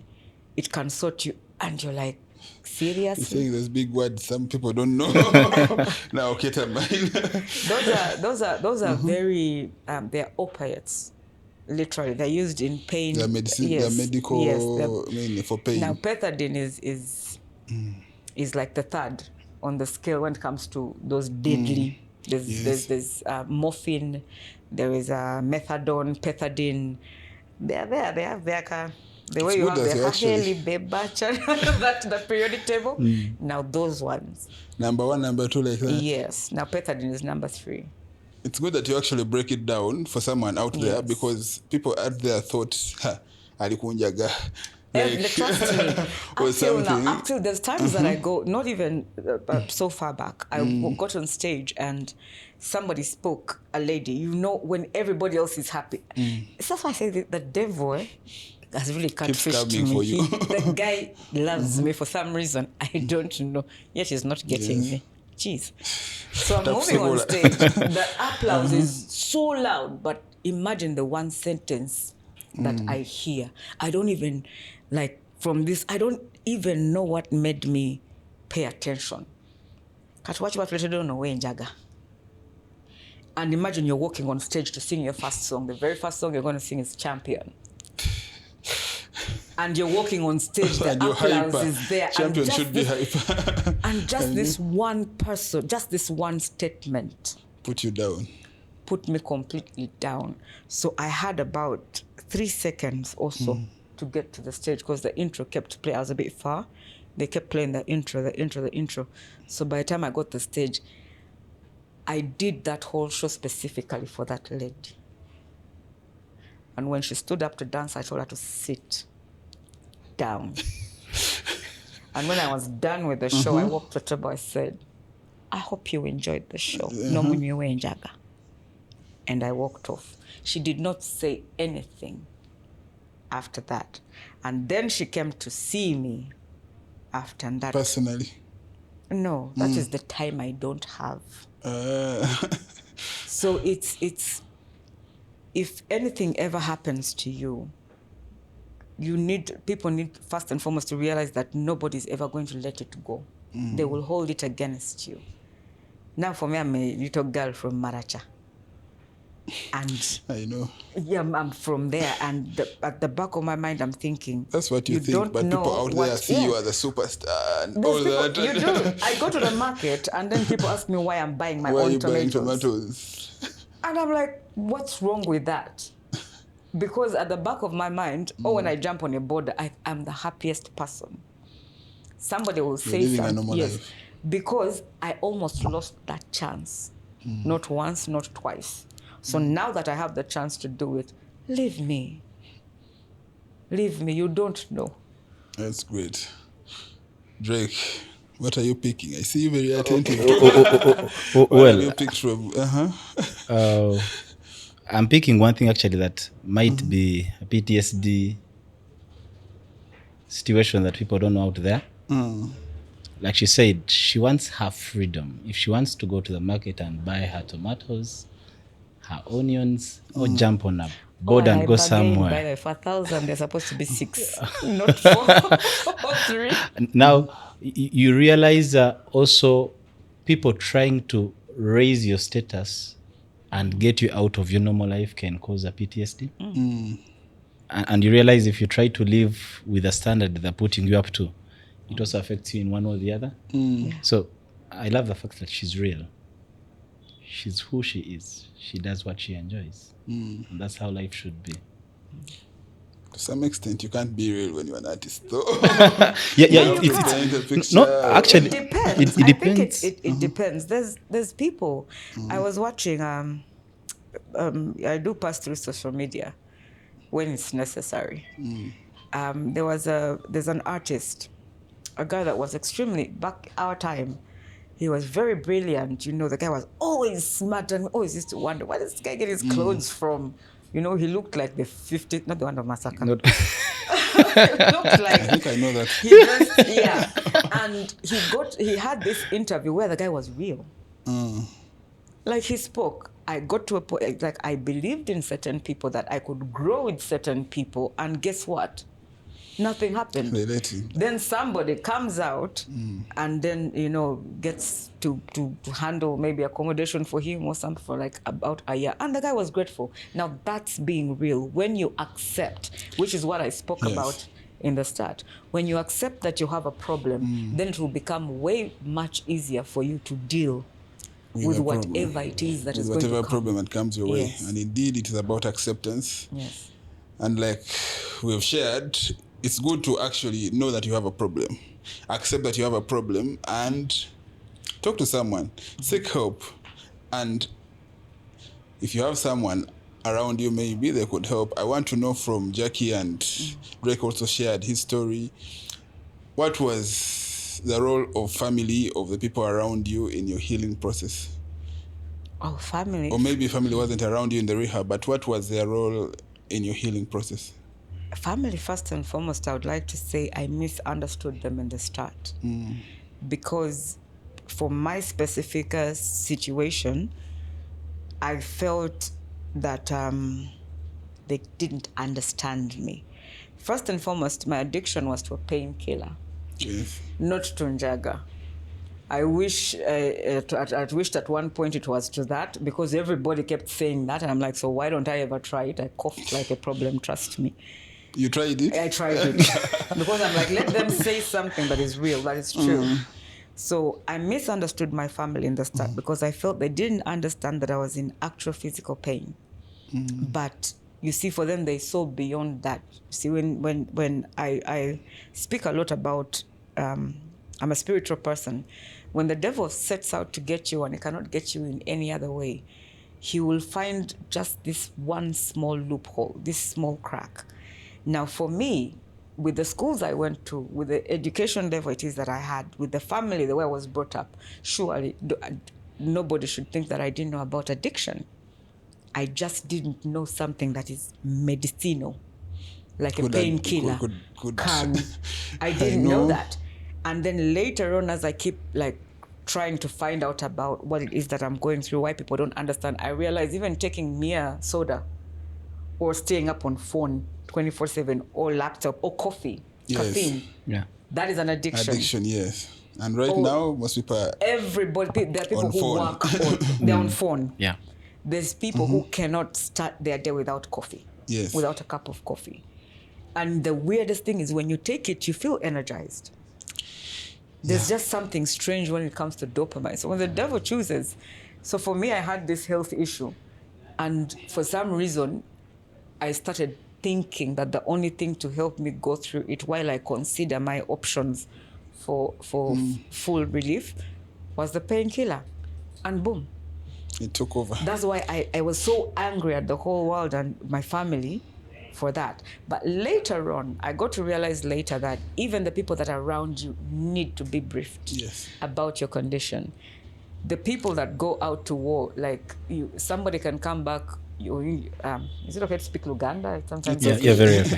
it can sort you, and you're like, seriously? You're saying those big words some people don't know. Now, ketamine. Those are very they're opiates. Literally, they're used in pain. They're medicine. Yes, They're medical. yes, Mainly for pain. Now, pethidine is like the third on the scale when it comes to those deadly. There's morphine, there is methadone, pethidine. They're there. They have their the way It's you good have that the you actually- that the periodic table. Now those ones. Number 1, number 2, like that. Yes. Now pethidine is number 3. It's good that you actually break it down for someone out there, Yes. because people out there thought, alikunjaga. Trust me. or Until something. now, until there's times that I go, not even so far back, I got on stage and somebody spoke, a lady, when everybody else is happy. That's why I say the devil has really catfished coming me. for you. The guy loves me for some reason. I don't know. Yet he's not getting me. Jeez. So I'm moving on stage. The applause is so loud, but imagine the one sentence that I hear. I don't even, from this, I don't even know what made me pay attention. And imagine you're walking on stage to sing your first song. The very first song you're going to sing is Champion. And you're walking on stage, the And you're applause hyper. is there. Champion should be hyper. And just this one person, just this one statement Put you down. put me completely down. So I had about 3 seconds or so to get to the stage, because the intro kept playing. I was a bit far. They kept playing the intro. So by the time I got to the stage, I did that whole show specifically for that lady. And when she stood up to dance, I told her to sit down. And when I was done with the show, I walked to the table. I said, I hope you enjoyed the show. No munyewe njaga. And I walked off. She did not say anything after that. And then she came to see me after that. Personally. No, that is the time I don't have. So it's if anything ever happens to you, people need first and foremost to realize that nobody's ever going to let it go. They will hold it against you. Now for me, I'm a little girl from Maracha. And I know. yeah, I'm from there, and at the back of my mind, I'm thinking, That's what you think, don't but know people out there what- see you as a superstar and all There's people- that. You do. I go to the market, and then people ask me why I'm buying my Why are own you buying tomatoes. tomatoes? And I'm like, what's wrong with that? Because at the back of my mind, when I jump on a board, I'm the happiest person. Somebody will say living a something. normal Yes, life. because I almost lost that chance. Not once, not twice. So now that I have the chance to do it, leave me. Leave me. You don't know. That's great. Drake, what are you picking? I see you very attentive. What Well, have you picked from? I'm picking one thing actually that might be a PTSD situation that people don't know out there. Like she said, she wants her freedom. If she wants to go to the market and buy her tomatoes, her onions or jump on a board Oh, and I go bargained, somewhere. by the way, for 1,000, they're supposed to be 6, not 4 or 3. Now you realize also people trying to raise your status and get you out of your normal life can cause a PTSD. And you realize if you try to live with a standard they're putting you up to, it also affects you in one or the other. So I love the fact that she's real. She's who she is. She does what she enjoys. And that's how life should be. To some extent, you can't be real when you're an artist, though. Yeah, No, you it's Paint a picture. no, actually, It depends. it I think depends. it depends. There's people. I was watching. I do pass through social media when it's necessary. There's an artist, a guy that was extremely back our time. He was very brilliant. You know, the guy was always smart and always used to wonder where does this guy get his clothes from. You know, he looked like the 50th, not the one of Massacre. Not- It looked like I think I know that. he dressed, yeah. And he had this interview where the guy was real. Like he spoke. I got to a point, like I believed in certain people that I could grow with certain people, and guess what? Nothing happened. They let him. Then somebody comes out and then, you know, gets to handle maybe accommodation for him or something for like about a year. And the guy was grateful. Now that's being real. When you accept, which is what I spoke Yes. about in the start, when you accept that you have a problem, then it will become way much easier for you to deal with a whatever problem. it is that With is going to whatever come. problem that comes your way. Yes. And indeed, it is about acceptance. Yes. And like we've shared, it's good to actually know that you have a problem, accept that you have a problem, and talk to someone, seek help. And if you have someone around you, maybe they could help. I want to know from Jackie, and Drake also shared his story. What was the role of family, of the people around you in your healing process? Oh, family. Or maybe family wasn't around you in the rehab, but what was their role in your healing process? Family, first and foremost, I would like to say I misunderstood them in the start. Because for my specific situation, I felt that they didn't understand me. First and foremost, my addiction was to a painkiller, Yes. not to njaga. I wished at one point it was to that, because everybody kept saying that, and I'm like, so why don't I ever try it? I coughed like a problem, trust me. You tried it? I tried it because I'm like, let them say something that is real, that is true. So I misunderstood my family in the start because I felt they didn't understand that I was in actual physical pain. But you see, for them, they saw beyond that. See, when I speak a lot about, I'm a spiritual person. When the devil sets out to get you and he cannot get you in any other way, he will find just this one small loophole, this small crack. Now, for me, with the schools I went to, with the education level it is that I had, with the family, the way I was brought up, surely nobody should think that I didn't know about addiction. I just didn't know something that is medicinal, like a painkiller. I didn't know that. And then later on, as I keep like trying to find out about what it is that I'm going through, why people don't understand, I realize even taking mere soda or staying up on phone 24/7 or laptop or coffee, caffeine, that is an addiction. Addiction, yes. And right now, most people are everybody, there are people on who phone. work on, they're on phone. Yeah. There's people who cannot start their day without coffee, Yes. without a cup of coffee. And the weirdest thing is when you take it, you feel energized. There's just something strange when it comes to dopamine. So when the devil chooses, so for me, I had this health issue. And for some reason, I started thinking that the only thing to help me go through it while I consider my options for full relief was the painkiller. And boom. It took over. That's why I was so angry at the whole world and my family for that. But later on, I got to realize later that even the people that are around you need to be briefed about your condition. The people that go out to war, like you, somebody can come back. Is it okay to speak Luganda? Sometimes Yeah, very okay.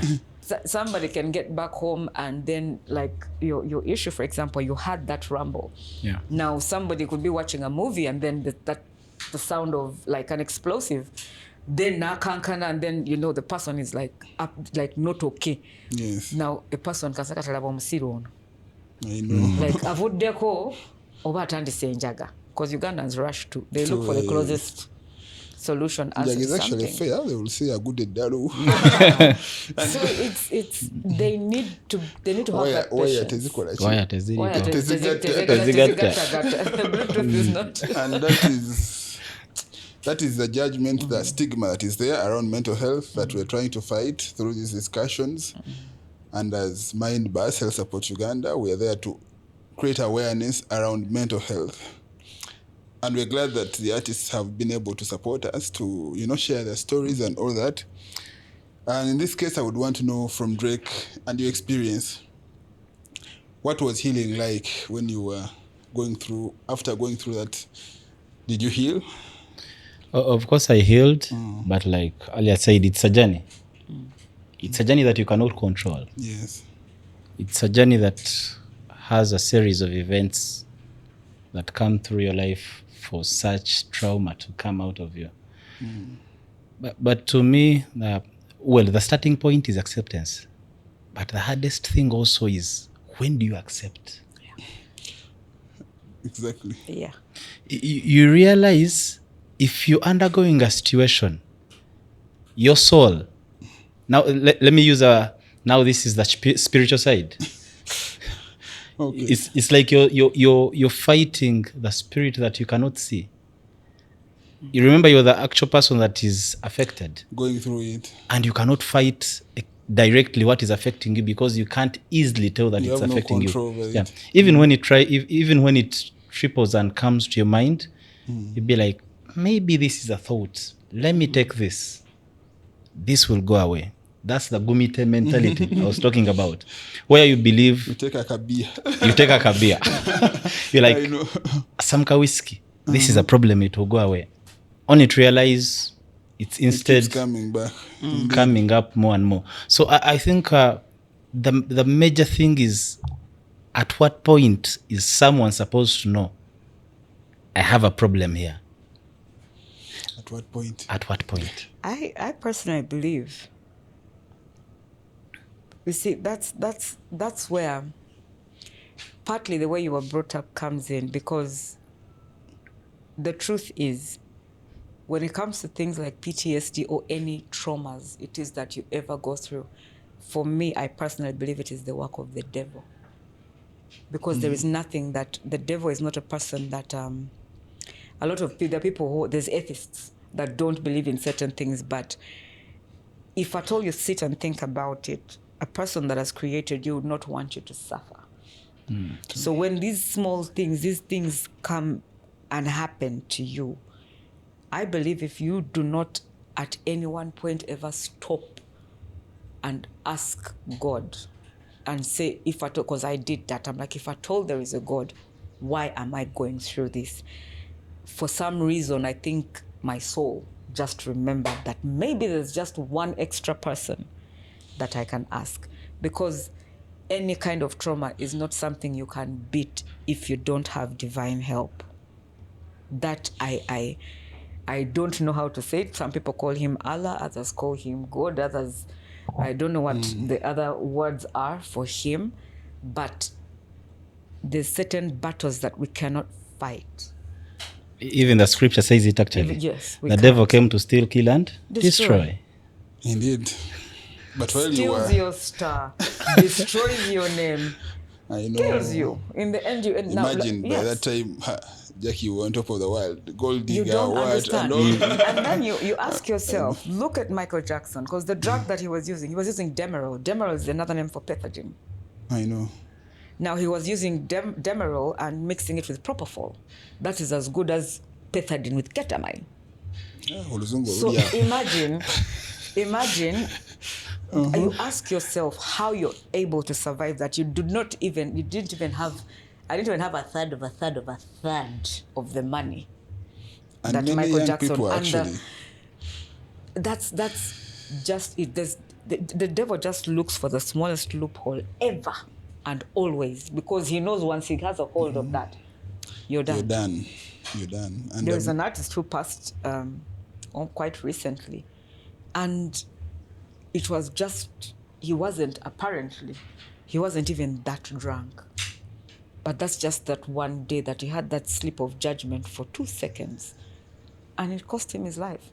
Somebody can get back home and then like your issue, for example, you had that rumble. Yeah. Now somebody could be watching a movie and then that the sound of like an explosive. Then nakankana, and then you know the person is like up, like not okay. Yes. Now a person can say katalaba omusiro ono. I know. Like avuddeko oba atandise enjaga, because Ugandans rush to, they look for the closest solution answer Jaga to is actually something. fair. They will say a good daru. So it's they need to have that Why patience. Why ateziri Why go? The Bluetooth is not. And that is the judgment, the stigma that is there around mental health that we're trying to fight through these discussions. And as Mind Bus Health Support Uganda, we're there to create awareness around mental health. And we're glad that the artists have been able to support us to, share their stories and all that. And in this case, I would want to know from Drake and your experience, what was healing like when you were after going through that? Did you heal? Of course I healed, but like earlier said, it's a journey. It's a journey that you cannot control. Yes. It's a journey that has a series of events that come through your life for such trauma to come out of you. But to me, the starting point is acceptance. But the hardest thing also is, when do you accept? Exactly. Yeah. You realize if you're undergoing a situation, your soul, now let me use now this is the spiritual side. Okay. It's like you're fighting the spirit that you cannot see. You remember you're the actual person that is affected, going through it, and you cannot fight directly what is affecting you because you can't easily tell that it's affecting you. Yeah. Even when it triples and comes to your mind, you'd be like, maybe this is a thought. Let me take this. This will go away. That's the gumite mentality I was talking about, where you believe you take a kabia. You're like, samka whiskey. This is a problem. It will go away. Only to realize it's instead coming back, coming up more and more. So I think the major thing is, at what point is someone supposed to know I have a problem here? At what point? At what point? I personally believe, you see, that's where partly the way you were brought up comes in, because the truth is, when it comes to things like PTSD or any traumas it is that you ever go through, for me, I personally believe it is the work of the devil. Because there is nothing that, the devil is not a person that, a lot of people, there's atheists that don't believe in certain things, but if at all you sit and think about it, a person that has created you would not want you to suffer. So when these small things, these things come and happen to you, I believe if you do not at any one point ever stop and ask God and say, if at all, because I did that, I'm like, if at all there is a God, why am I going through this? For some reason, I think my soul just remembered that maybe there's just one extra person that I can ask, because any kind of trauma is not something you can beat if you don't have divine help. That I don't know how to say it. Some people call him Allah, others call him God, others, I don't know what the other words are for him, but there's certain battles that we cannot fight. Even the scripture says it actually. Yes, the devil came to steal, kill, and destroy. Indeed. But while steals your star, destroys your name, I know, kills you. In the end, you imagine by that time, Jackie, you were on top of the world, gold digger, you don't understand. and then you ask yourself, look at Michael Jackson, because the drug that he was using Demerol. Demerol is another name for pethidine. I know. Now he was using Demerol and mixing it with propofol. That is as good as pethidine with ketamine. So imagine. You ask yourself how you're able to survive that. I didn't even have a third of the money and that many Michael young Jackson people actually. That's just it. The devil just looks for the smallest loophole ever and always, because he knows once he has a hold of that, you're done. You're done. And There was an artist who passed quite recently, and it was just, he wasn't even that drunk. But that's just that one day that he had that slip of judgment for 2 seconds, and it cost him his life.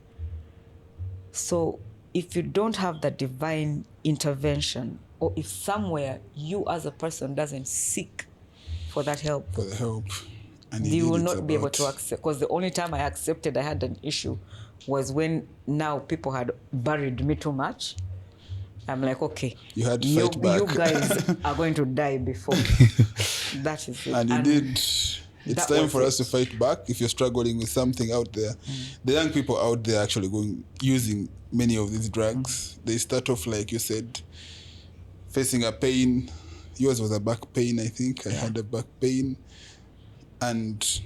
So if you don't have that divine intervention, or if somewhere you as a person doesn't seek for that help, and you will not be able to accept. Because the only time I accepted I had an issue was when now people had buried me too much. I'm like, okay, you had to fight back. You guys are going to die before. That is it. And you did. It's time for us to fight back. If you're struggling with something out there, the young people out there actually using many of these drugs. They start off, like you said, facing a pain. Yours was a back pain, I think. I had a back pain. And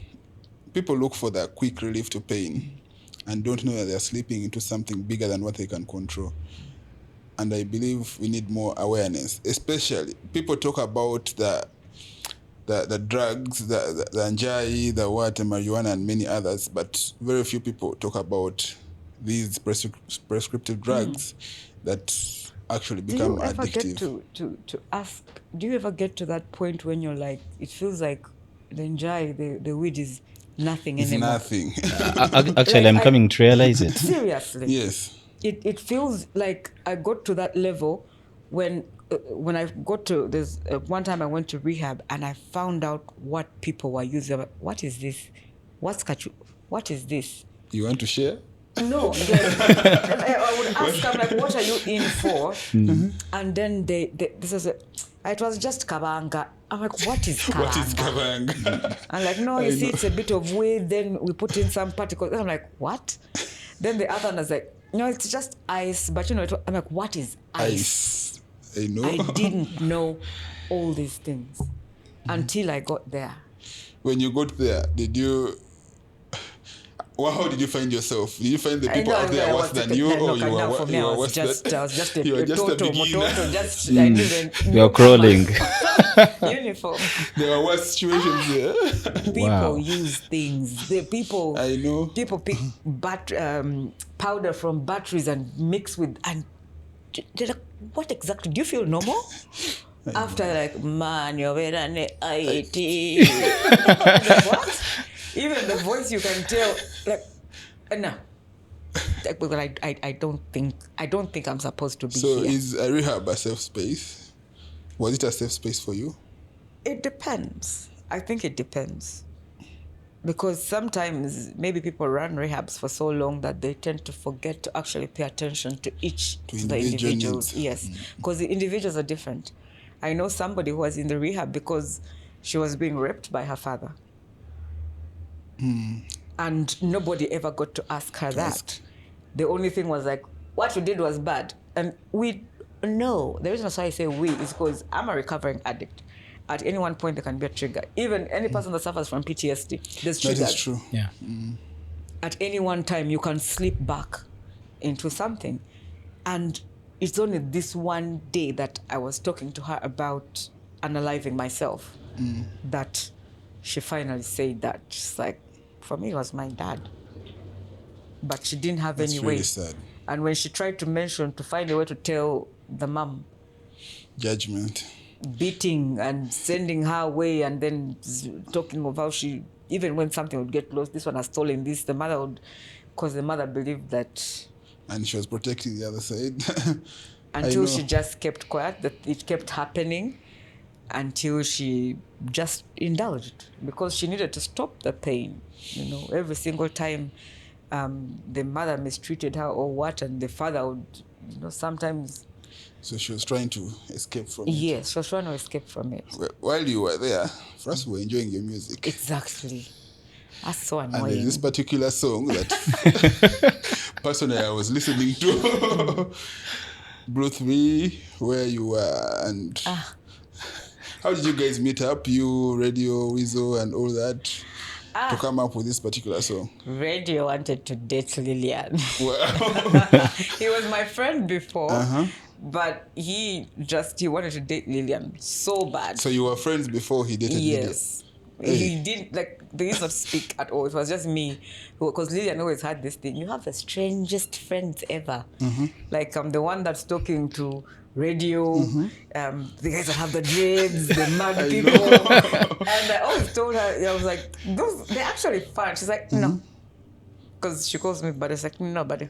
people look for that quick relief to pain and don't know that they're slipping into something bigger than what they can control. And I believe we need more awareness. Especially, people talk about the drugs, the anjai, the marijuana, and many others, but very few people talk about these prescriptive drugs that actually become addictive. Do you ever get to that point when you're like, it feels like the anjai, the weed is nothing anymore? It's nothing. Actually, I'm coming to realize it. Seriously. Yes. It feels like I got to that level when I got to, there's one time I went to rehab and I found out what people were using. What is this? What is this? You want to share? No. I would ask, I'm like, what are you in for? And then it was just kabanga. I'm like, what is kabanga? What is kabanga? I'm like, no, you see, it's a bit of weed, then we put in some particles. I'm like, what? Then the other one was like, no, it's just ice. But I'm like, what is ice? I know. I didn't know all these things until I got there. When you got there, how did you find yourself? Did you find the people out there worse than you, or you were worse than? I was just a beginner. You are crawling. Uniform. There were worse situations there. People use things. People. I know. People pick powder from batteries and mix with, and what exactly? Do you feel normal? After like, man, you're wearing an IT. What? Even the voice, you can tell, like, no. I don't think I'm supposed to be here. So is a rehab a safe space? Was it a safe space for you? It depends. I think it depends. Because sometimes maybe people run rehabs for so long that they tend to forget to actually pay attention to the individuals. Yes, because the individuals are different. I know somebody who was in the rehab because she was being raped by her father. And nobody ever got to ask her that. The only thing was like, what you did was bad. And no, the reason why I say we is because I'm a recovering addict. At any one point, there can be a trigger. Even any person that suffers from PTSD, there's triggers. That is true. Yeah. At any one time, you can slip back into something. And it's only this one day that I was talking to her about unaliving myself that she finally said that. She's like, for me, it was my dad. But she didn't have any way. Really sad. And when she tried to find a way to tell the mom, judgment, beating and sending her away, and then talking of how she, even when something would get lost, this one has stolen this, the mother would, because the mother believed that. And she was protecting the other side. Until she just kept quiet, that it kept happening until she just indulged, because she needed to stop the pain. Every single time the mother mistreated her or what, and the father would, sometimes. So she was trying to escape from it. Yes, she was trying to escape from it. While you were there, first we were enjoying your music. Exactly. That's so annoying. And there's this particular song that personally I was listening to. Blue 3, where you were, and how did you guys meet up? You, Radio, Weasel, and all that, to come up with this particular song? Radio wanted to date Lillian. Wow. He was my friend before, but he wanted to date Lillian so bad. So you were friends before he dated Lillian? Yes. He didn't, like, they used not speak at all. It was just me. Because Lillian always had this thing. You have the strangest friends ever. Like, I'm the one that's talking to radio, the guys that have the dreads, the mad people. And I always told her, I was like, they're actually fun. She's like, no. Because she calls me buddy. It's like, no, buddy.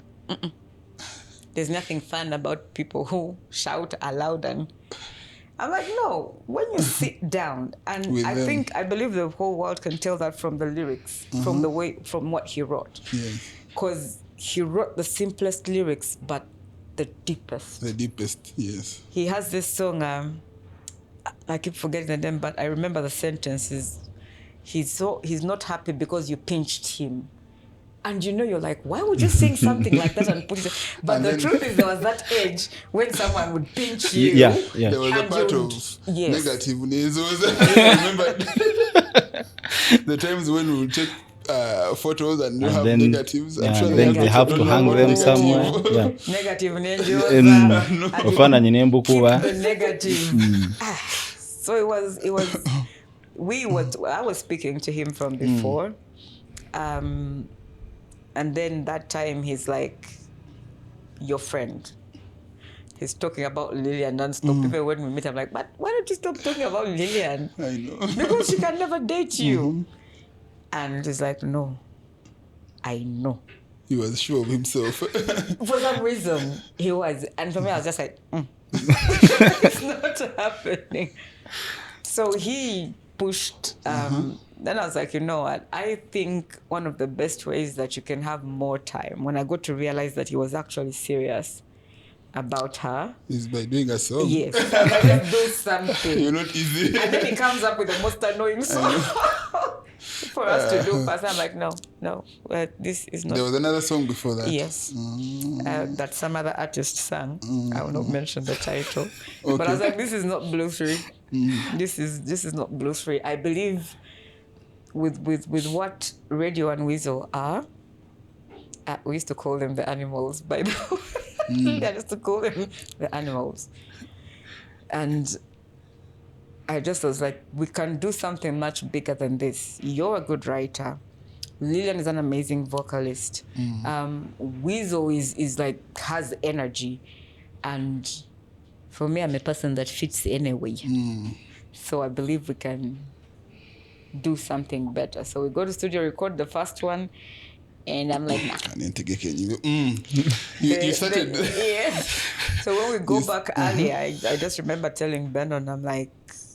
There's nothing fun about people who shout aloud. And I'm like, no, when you sit down, and I believe the whole world can tell that from the lyrics, from what he wrote. Because he wrote the simplest lyrics, but the deepest. The deepest, yes. He has this song, I keep forgetting the name, but I remember the sentences. He's not happy because you pinched him. And you're like, why would you sing something like that and put it? But the truth is, there was that age when someone would pinch you. Yeah. There was a part of negative news. I remember the times when we would take photos and you have negatives. Yeah, then they have to hang them somewhere. Yeah. Negative ninjas. The negative. So it was. I was speaking to him from before. And then that time he's like, your friend. He's talking about Lillian non-stop. Even when we meet, I'm like, but why don't you stop talking about Lillian? I know. Because she can never date you. And he's like, no, I know. He was sure of himself. For some reason, he was. And for me, I was just like, it's not happening. So he pushed. Then I was like, you know what? I think one of the best ways that you can have more time, when I got to realize that he was actually serious about her, is by doing a song. Yes. Let's do something. You're not easy. And then he comes up with the most annoying song for us to do first. I'm like, no, this is not. There was another song before that. Yes. That some other artist sang. I will not mention the title. Okay. But I was like, this is not blues free. This is not blues free. I believe with what Radio and Weasel are, we used to call them the animals, by the way. I used to call them the animals. And I just was like, we can do something much bigger than this. You're a good writer. Lillian is an amazing vocalist. Weasel is like, has energy. And for me, I'm a person that fits anyway. So I believe we can do something better. So we go to studio, record the first one, and I'm like, nah. You started. Yes. So when we go back earlier, I just remember telling Benon, I'm like,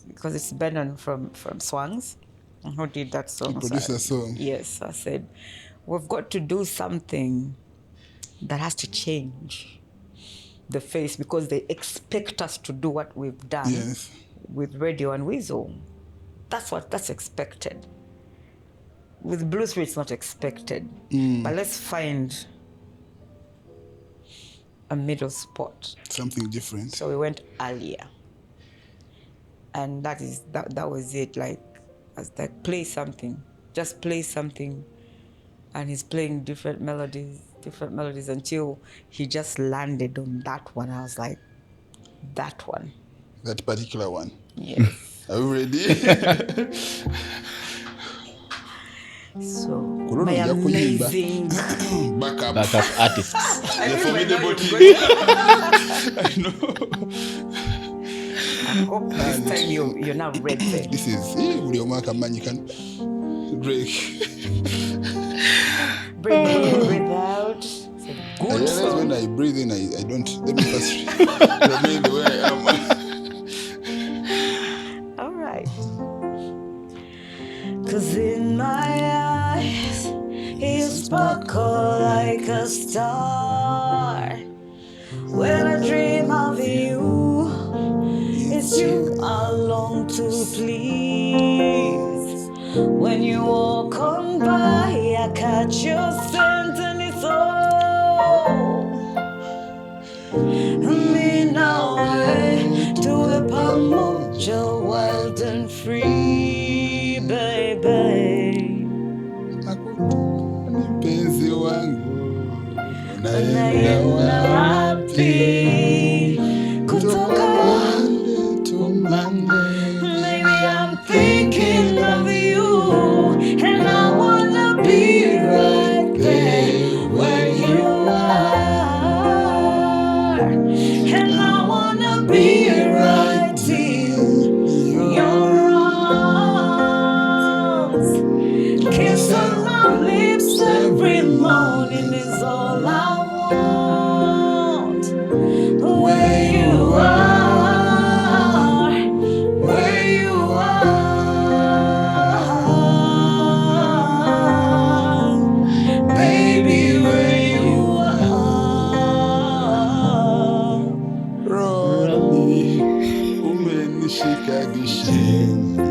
because it's Benon from Swangs, who did that song. He produced the song. Yes. I said, we've got to do something that has to change the face, because they expect us to do what we've done with Radio and Weasel. That's expected. With Blues Free, it's not expected. But let's find a middle spot. Something different. So we went earlier. And that was it. Like, I was like, play something. Just play something. And he's playing different melodies until he just landed on that one. I was like, that one. That particular one. Yes. Are we ready? So, my amazing backup artists. The formidable team. I know. I hope this time you're now ready. This is Drake. Breathe in, breathe out. I realize when I breathe in, I don't. Let me first remain the way I am. All right. 'Cause in my eyes, you sparkle like a star. When I dream of you, it's you I long to please. When you walk on by, I catch your scent and it's all. Me now to a pamoja, wild and free, baby. Mpenzi wangu, Naenda wapi? Kutoka Monday to Monday. maybe I'm thinking of you. every morning is all I want. Where you are, where you are, baby, where you are. Robi, umenishika kishenzi,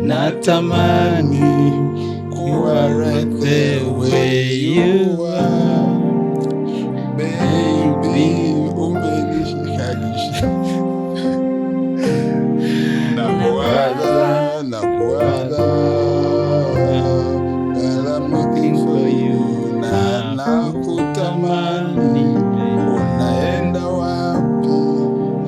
natamani kuwa right there where you are. Baby, umenishika kishenzi, nakuwaza, nakuwaza, and I'm looking for you, na nakutamani, unaenda wapi?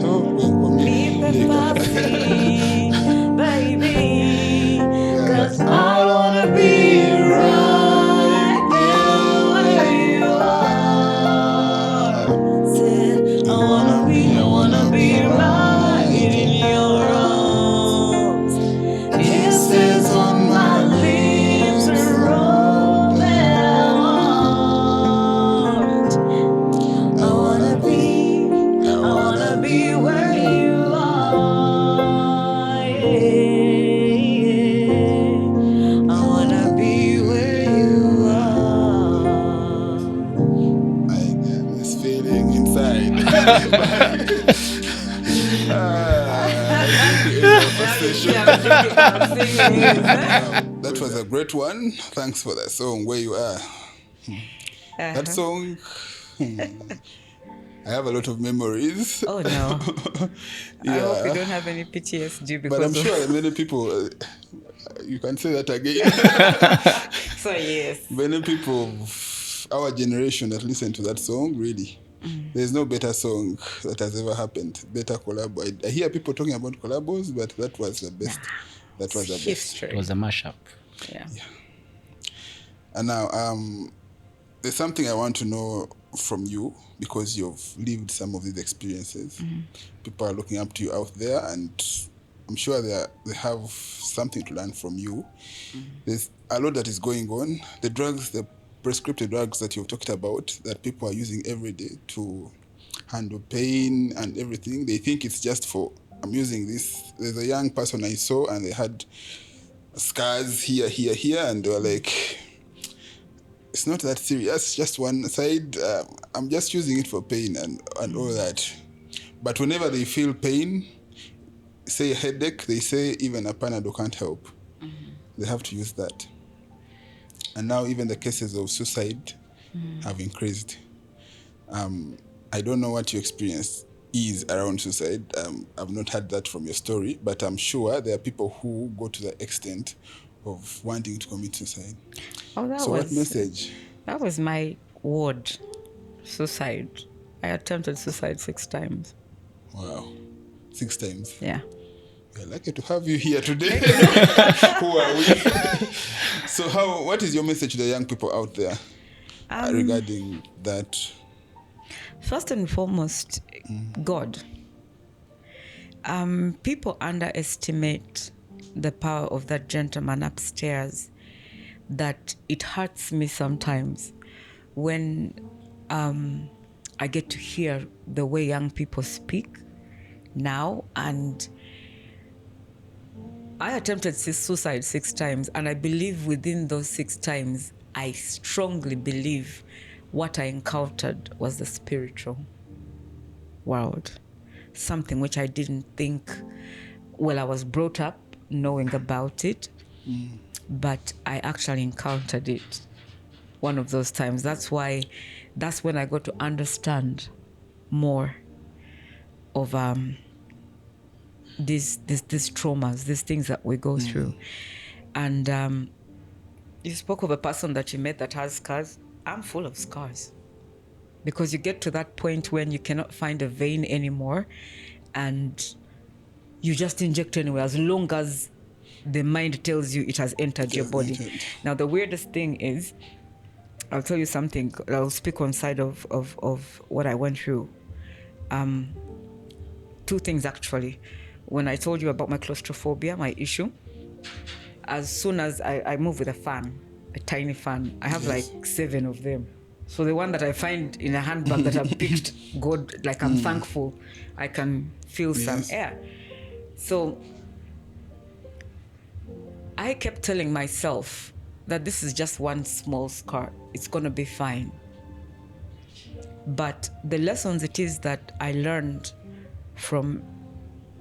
Oh, wait for me. Keep it fussy, baby, 'cause I wanna be right there where you are. Said, I wanna be right in your arms. Kisses on my lips are all that I want. I wanna be where you are. Yeah. I wanna be where you are. I get this feeling inside. I think we end our session. That was a great one. Thanks for that song, Where You Are. That song, I have a lot of memories. Oh no. I hope you Yeah, don't have any PTSD but I'm because sure that many people, you can say that again. So yes. Many people of our generation that listen to that song, really, there's no better song that has ever happened. Better collab. I hear people talking about collabos, but that was the best. That was the best. History. It was a mashup. Yeah. And now, there's something I want to know from you, because you've lived some of these experiences. People are looking up to you out there, and I'm sure they have something to learn from you. There's a lot that is going on. The drugs, the prescriptive drugs that you've talked about, that people are using every day to handle pain and everything, they think it's just for, I'm using this. There's a young person I saw, and they had scars here, and they were like, it's not that serious, just one side. I'm just using it for pain and all that. But whenever they feel pain, say a headache, they say even a Panadol can't help. They have to use that. And now even the cases of suicide have increased. I don't know what your experience is around suicide. I've not heard that from your story, but I'm sure there are people who go to the extent of wanting to commit suicide. Oh, that So was what message? That was my word. Suicide. I attempted suicide 6 times. Wow. 6 times. Yeah. We're lucky to have you here today. Who are we? So what is your message to the young people out there regarding that? First and foremost, God. People underestimate the power of that gentleman upstairs, that it hurts me sometimes when I get to hear the way young people speak now. And I attempted suicide 6 times, and I believe within those 6 times, I strongly believe what I encountered was the spiritual world. Something which I didn't think, well, I was brought up knowing about it, but I actually encountered it one of those times. That's when I got to understand more of these traumas, these things that we go through. And you spoke of a person that you met that has scars. I'm full of scars, because you get to that point when you cannot find a vein anymore, and you just inject anywhere as long as the mind tells you it has entered your body. Now, the weirdest thing is, I'll tell you something. I'll speak on side of what I went through. 2 things actually. When I told you about my claustrophobia, my issue, as soon as I move with a fan, a tiny fan. I have like 7 of them. So the one that I find in a handbag that I've picked, God, like I'm thankful, I can feel some air. So I kept telling myself that this is just one small scar. It's going to be fine. But the lessons it is that I learned from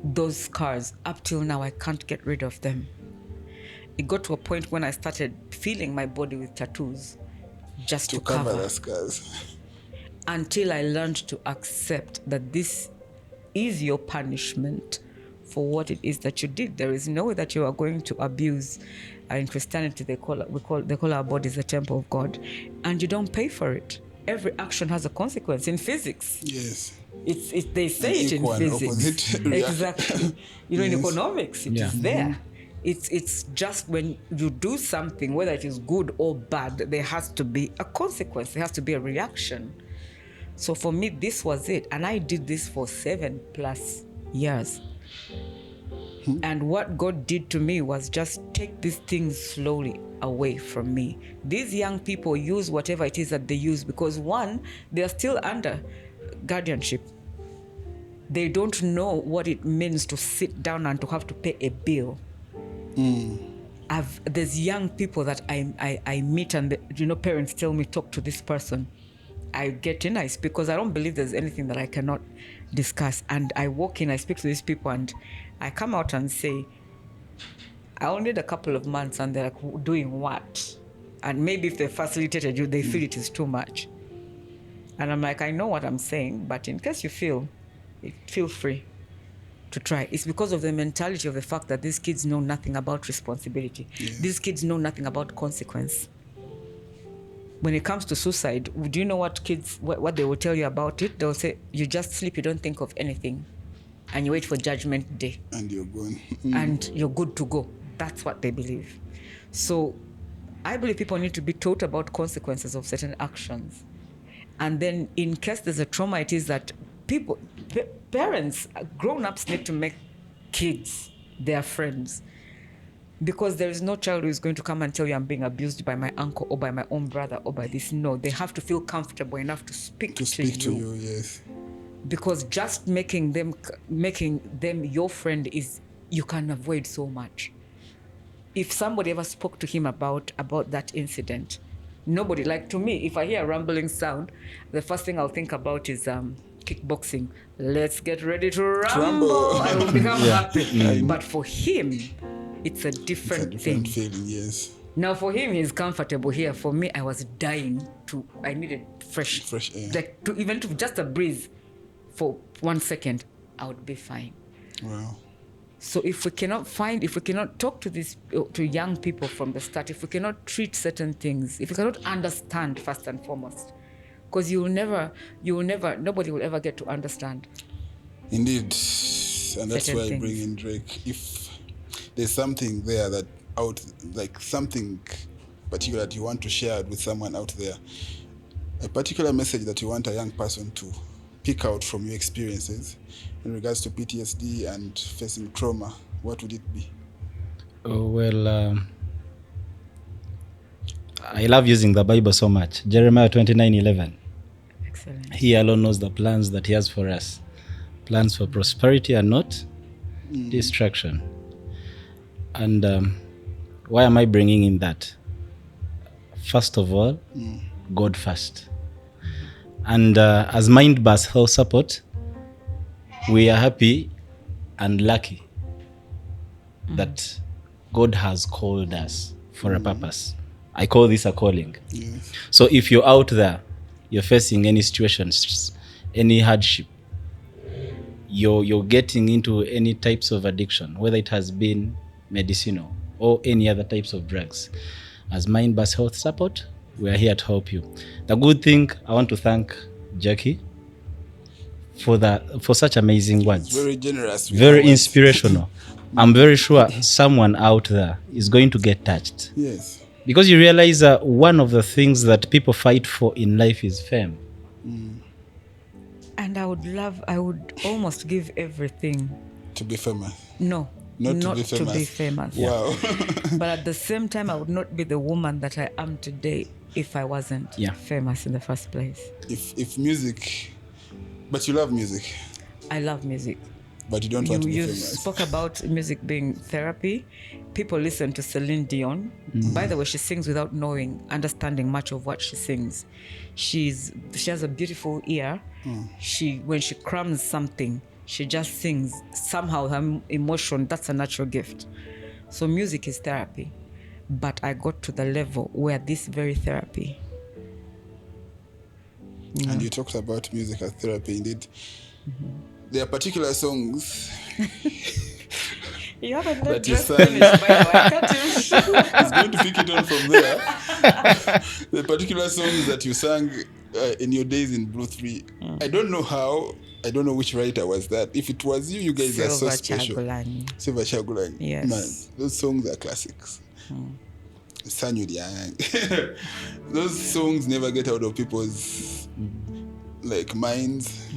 those scars, up till now, I can't get rid of them. It got to a point when I started filling my body with tattoos just to cover the scars. Until I learned to accept that this is your punishment for what it is that you did. There is no way that you are going to abuse. In Christianity, they call our bodies the temple of God, and you don't pay for it. Every action has a consequence. In physics, yes, they say it in physics. Exactly. In economics, it is there. It's just when you do something, whether it is good or bad, there has to be a consequence. There has to be a reaction. So for me, this was it. And I did this for 7+ years. And what God did to me was just take these things slowly away from me. These young people use whatever it is that they use because, one, they are still under guardianship. They don't know what it means to sit down and to have to pay a bill. There's young people that I meet and parents tell me, talk to this person. I get in, I speak, because I don't believe there's anything that I cannot discuss. And I walk in, I speak to these people, and I come out and say, I only need a couple of months. And they're like, doing what? And maybe if they facilitated you, they feel it is too much. And I'm like, I know what I'm saying, but in case you feel free to try. It's because of the mentality of the fact that these kids know nothing about responsibility. These kids know nothing about consequence. When it comes to suicide, do you know what they will tell you about it? They'll say, you just sleep, you don't think of anything, and you wait for judgment day. And you're gone. And you're good to go. That's what they believe. So I believe people need to be taught about consequences of certain actions. And then in case there's a trauma, it is that parents, grown-ups need to make kids their friends. Because there is no child who is going to come and tell you, I'm being abused by my uncle or by my own brother or by this. No, they have to feel comfortable enough to speak to you. Yes. Because just making them your friend is, you can avoid so much. If somebody ever spoke to him about that incident, nobody, like to me, if I hear a rumbling sound, the first thing I'll think about is kickboxing. Let's get ready to rumble. I will become happy. But for him, it's a different thing. Feeling, yes. Now for him, he's comfortable here. For me, I was dying I needed fresh air. Like even to just a breeze for 1 second, I would be fine. Wow. So if we cannot talk to young people from the start, if we cannot treat certain things, if we cannot understand first and foremost, because nobody will ever get to understand. Indeed. And that's why I bring in Drake. If there's something there something particular that you want to share with someone out there, a particular message that you want a young person to pick out from your experiences in regards to PTSD and facing trauma, what would it be? I love using the Bible so much. Jeremiah 29:11. Excellent. He alone knows the plans that he has for us. Plans for prosperity and not destruction. And why am I bringing in that? First of all, God first. And as Mind Bus Health Support, we are happy and lucky that God has called us for a purpose. I call this a calling. Yes. So if you're out there, you're facing any situations, any hardship, you're getting into any types of addiction, whether it has been medicinal or any other types of drugs, as Mind Bus Health Support, we are here to help you. The good thing, I want to thank Jackie for such amazing words. Very generous. Very inspirational. I'm very sure someone out there is going to get touched. Yes. Because you realize one of the things that people fight for in life is fame. And I would almost give everything. To be famous. No, Not to be famous. famous. Wow. But at the same time, I would not be the woman that I am today if I wasn't famous in the first place. If music, but you love music. I love music. But you don't want to be famous. You spoke about music being therapy. People listen to Celine Dion. By the way, she sings without understanding much of what she sings. She has a beautiful ear. When she crams something, she just sings. Somehow her emotion, that's a natural gift. So music is therapy. But I got to the level where this very therapy. And you talked about music as therapy, indeed. There are particular songs you haven't let that you dress sang. finish, by the way. I can't even It's going to pick it on from there. The particular songs that you sang in your days in Blue 3. I don't know how. I don't know which writer was that. If it was you guys are so special. Silver Chagulanyi. Yes. Man, those songs are classics. Those songs never get out of people's minds,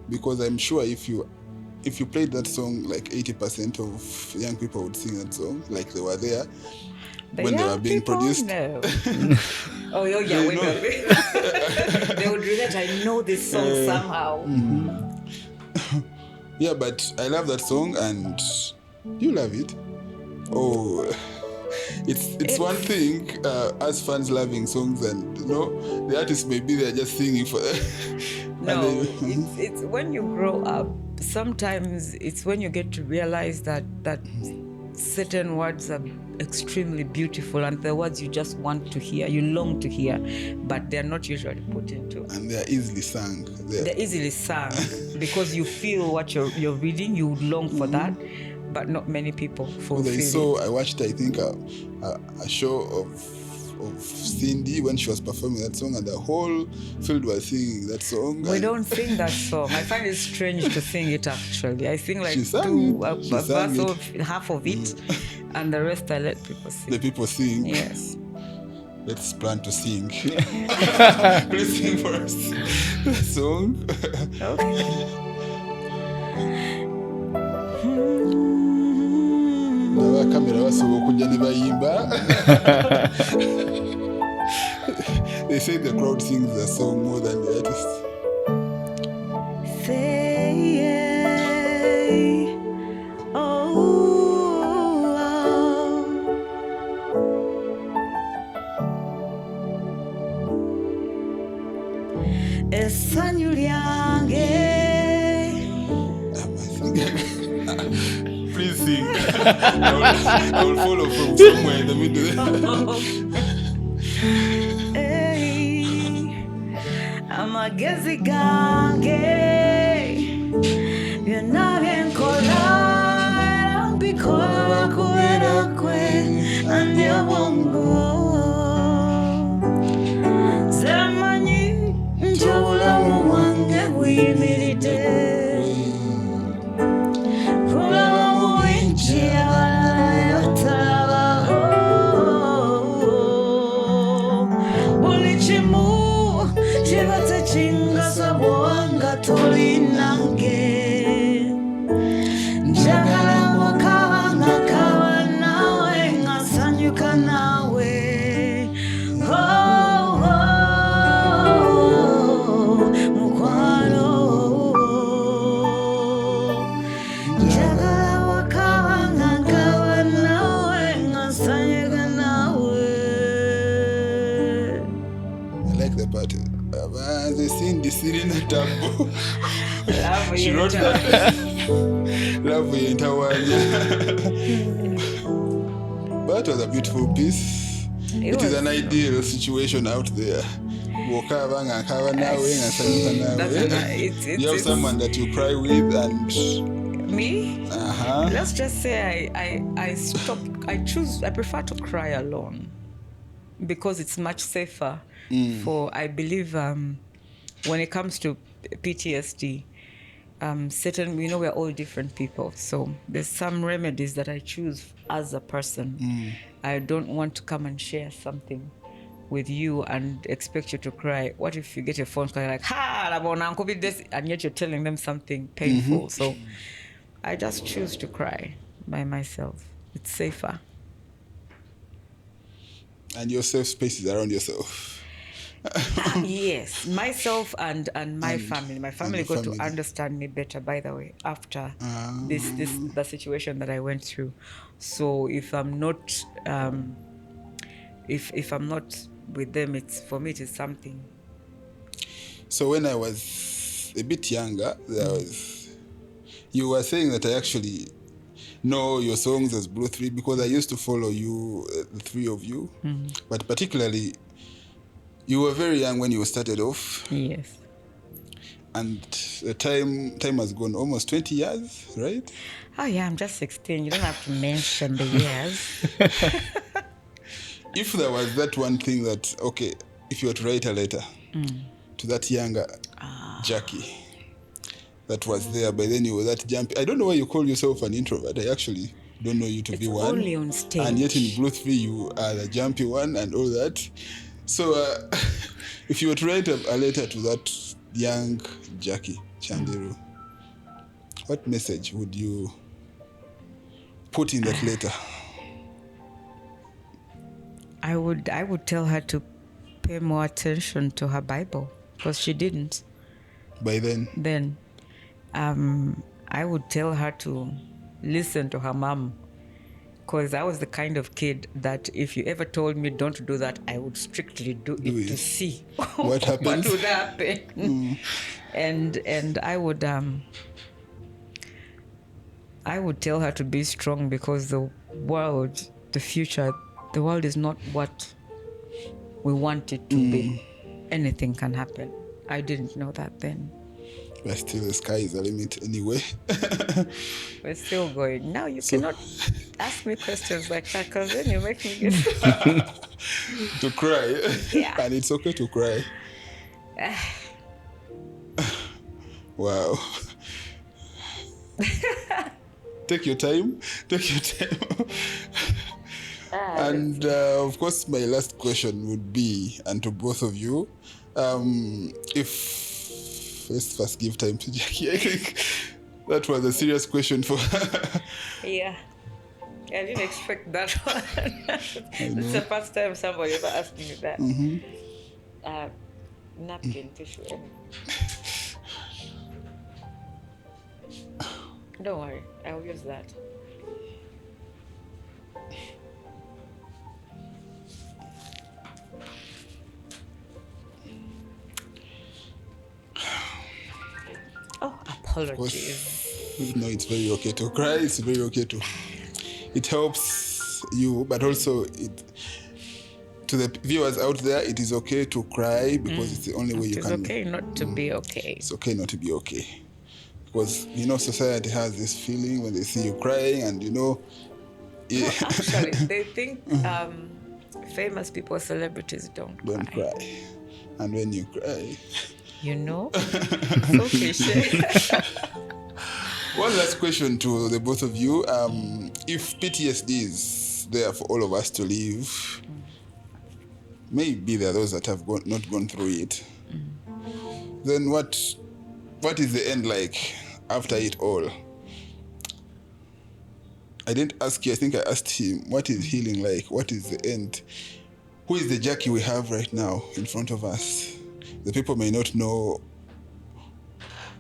because I'm sure if you played that song, 80% of young people would sing that song, like they were there when they were being produced. No. Oh yeah, wait. They would relate. I know this song somehow. Yeah, but I love that song, and you love it. Oh, it's one thing as fans loving songs, and the artists maybe they're just singing for no, it's when you grow up, sometimes it's when you get to realize that certain words are extremely beautiful, and the words you just want to hear, you long to hear, but they're not usually put into. And they're easily sung. They're easily sung because you feel what you're reading, you long for that, but not many people fulfill it. I watched, I think, a show of Cindy when she was performing that song, and the whole field was singing that song. We don't sing that song. I find it strange to sing it, actually. I sing a verse of half of it, and the rest I let people sing. The people sing? Yes. Let's plan to sing. Please sing for us the song. Okay. Kamera basobola okujja ne bayimba. They say the crowd sings the song more than the artist. Please sing. I will follow from somewhere in the middle. Amagezi gange byanabyenkola mbikola kubera kwe anyabongo zemanyi nti obulamu bwange buyimiridde bulamu bwingi abalala yotalabaho buli kimu kiba tekingasa bwanga tolinange njagala wakabanga kaba nawe ngasanyuka nawe mukwano njagala wakabanga kaba nawe ngasanyuka nawe. I like the part. They sing the Serena Tambo. She wrote that. Love Yentawanya. That was a beautiful piece. It is an ideal situation out there. You have someone that you cry with, and me? Let's just say I prefer to cry alone because it's much safer. For I believe when it comes to PTSD, we're all different people. So there's some remedies that I choose as a person. I don't want to come and share something with you and expect you to cry. What if you get a phone call like, and yet you're telling them something painful? So I just choose to cry. by myself. It's safer. And your safe space is around yourself. Yes, myself and my family. My family your got family. to understand me better, by the way, after the situation that I went through. So if I'm not if I'm not with them, it's for me it is something. So when I was a bit younger, you were saying that I actually know your songs as Blue 3 because I used to follow you, the three of you. But particularly, you were very young when you started off. Yes. And the time has gone almost 20 years, right? Oh yeah, I'm just 16. You don't have to mention the years. If there was that one thing that, okay, if you were to write a letter to that younger Jackie that was there, by then you were that jumpy. I don't know why you call yourself an introvert. I actually don't know you to be one. Only on stage. And yet in Blue 3, you are the jumpy one and all that. So if you were to write a letter to that young Jackie Chandiru, what message would you put in that letter? I would tell her to pay more attention to her Bible because she didn't. By then? Then I would tell her to listen to her mom because I was the kind of kid that if you ever told me don't do that, I would strictly do it to see what happens. What would happen. And I would tell her to be strong because the world, the future, the world is not what we want it to be. Anything can happen. I didn't know that then. But still, the sky is the limit anyway. We're still going. Now you cannot ask me questions like that because then you make me get to cry. Yeah. And it's okay to cry. Wow. Take your time. And of course, my last question would be, and to both of you, let's first give time to Jackie. I think that was a serious question for her. Yeah. I didn't expect that one. It's the first time somebody ever asked me that. Napkin, tissue. Don't worry, I'll use that. Oh, apologies. No, it's very okay to cry. It's very okay to. It helps you, but also to the viewers out there, it is okay to cry because it's the only way you can. It's okay not to be okay. It's okay not to be okay. Because, society has this feeling when they see you crying and, No, actually, they think famous people, celebrities don't cry. And when you cry... so cliche. One last question to the both of you. If PTSD is there for all of us to live, maybe there are those that have not gone through it. Then what is the end like after it all? I didn't ask you, I think I asked him, what is healing like? What is the end? Who is the Jackie we have right now in front of us? The people may not know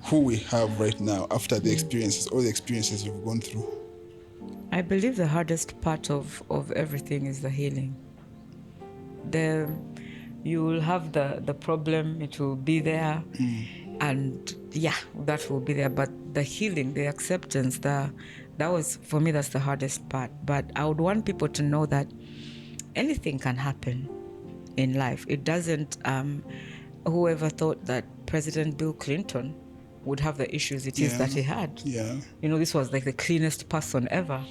who we have right now after the experiences, all the experiences we've gone through. I believe the hardest part of everything is the healing. You will have the problem, it will be there, and that will be there. But the healing, the acceptance, that was, for me, that's the hardest part. But I would want people to know that anything can happen in life. It doesn't, whoever thought that President Bill Clinton would have the issues it is that he had. Yeah. This was like the cleanest person ever.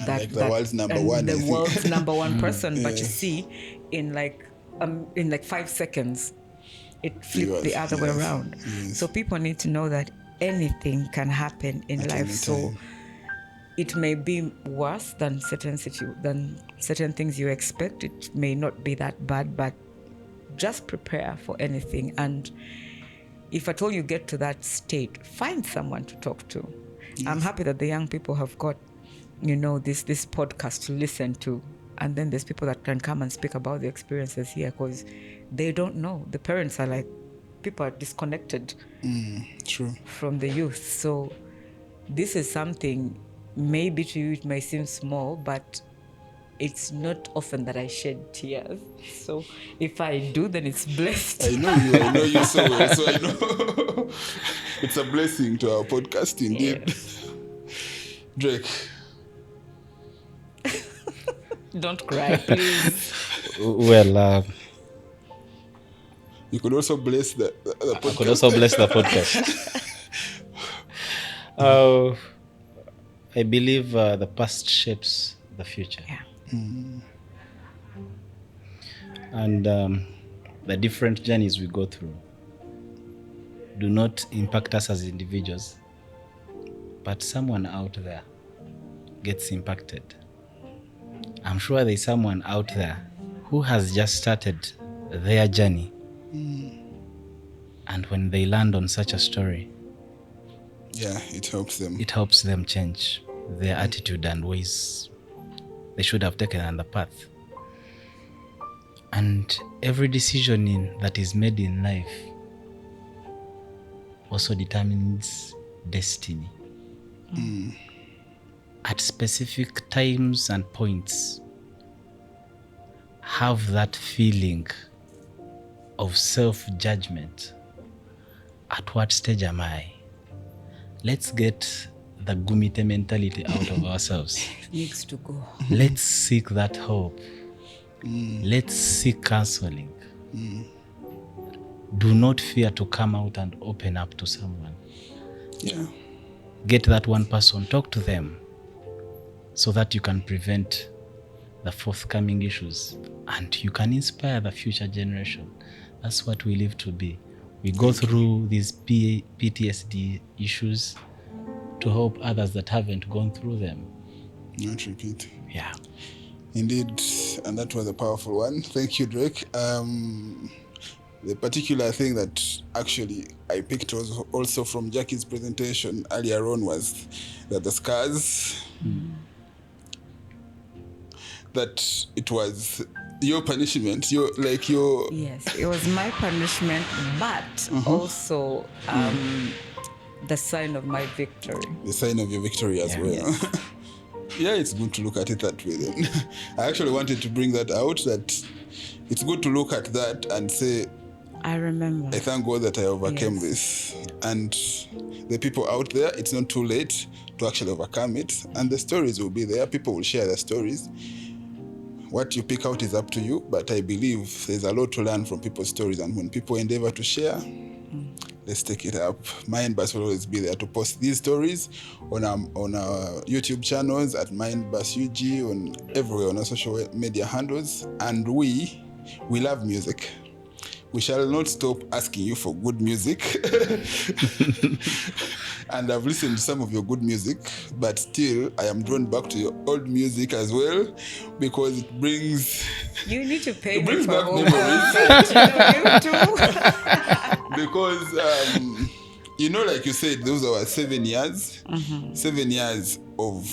And the world's number one. The world's number one person. But you see, in like 5 seconds, it flipped the other way around. Yes. So people need to know that anything can happen in life. So it may be worse than certain things you expect. It may not be that bad, but just prepare for anything. And if at all you get to that state, find someone to talk to. Yes. I'm happy that the young people have got this podcast to listen to, and then there's people that can come and speak about the experiences here, because they don't know. The parents are like, people are disconnected True. from the youth. So this is something, maybe to you it may seem small, but it's not often that I shed tears. So if I do, then it's blessed. I know you so well, so I know it's a blessing to our podcast indeed. Yes. Drake. Don't cry, please. Well, You could also bless the podcast. I could also bless the podcast. I believe the past shapes the future. Yeah. And the different journeys we go through do not impact us as individuals, but someone out there gets impacted. I'm sure there's someone out there who has just started their journey. And when they land on such a story, Yeah, it helps them. it helps them change their attitude and ways they should have taken on the path. And every decision that is made in life also determines destiny. At specific times and points, have that feeling of self-judgment. At what stage am I? Let's get the gumite mentality out of ourselves. Needs to go. Let's seek that hope. Let's seek counseling. Do not fear to come out and open up to someone. Yeah. Get that one person, talk to them, so that you can prevent the forthcoming issues and you can inspire the future generation. That's what we live to be. We go through these PTSD issues to help others that haven't gone through them. Not repeat. Yeah. Indeed, and that was a powerful one. Thank you, Drake. The particular thing that actually I picked was also from Jackie's presentation earlier on was that the scars, that it was your punishment, Yes, it was my punishment, but also the sign of my victory. the sign of your victory as well. Yes. Yeah, it's good to look at it that way then. I actually wanted to bring that out, that it's good to look at that and say, I remember. I thank God that I overcame Yes. this. And the people out there, it's not too late to actually overcome it. And the stories will be there. People will share their stories. What you pick out is up to you, but I believe there's a lot to learn from people's stories. And when people endeavor to share, let's take it up. Mindbus will always be there to post these stories on our YouTube channels at MindBusUG, on everywhere on our social media handles. And we love music. We shall not stop asking you for good music. And I've listened to some of your good music, but still I am drawn back to your old music as well, because it brings You need to pay It me brings for back home. because like you said, those are 7 years. 7 years of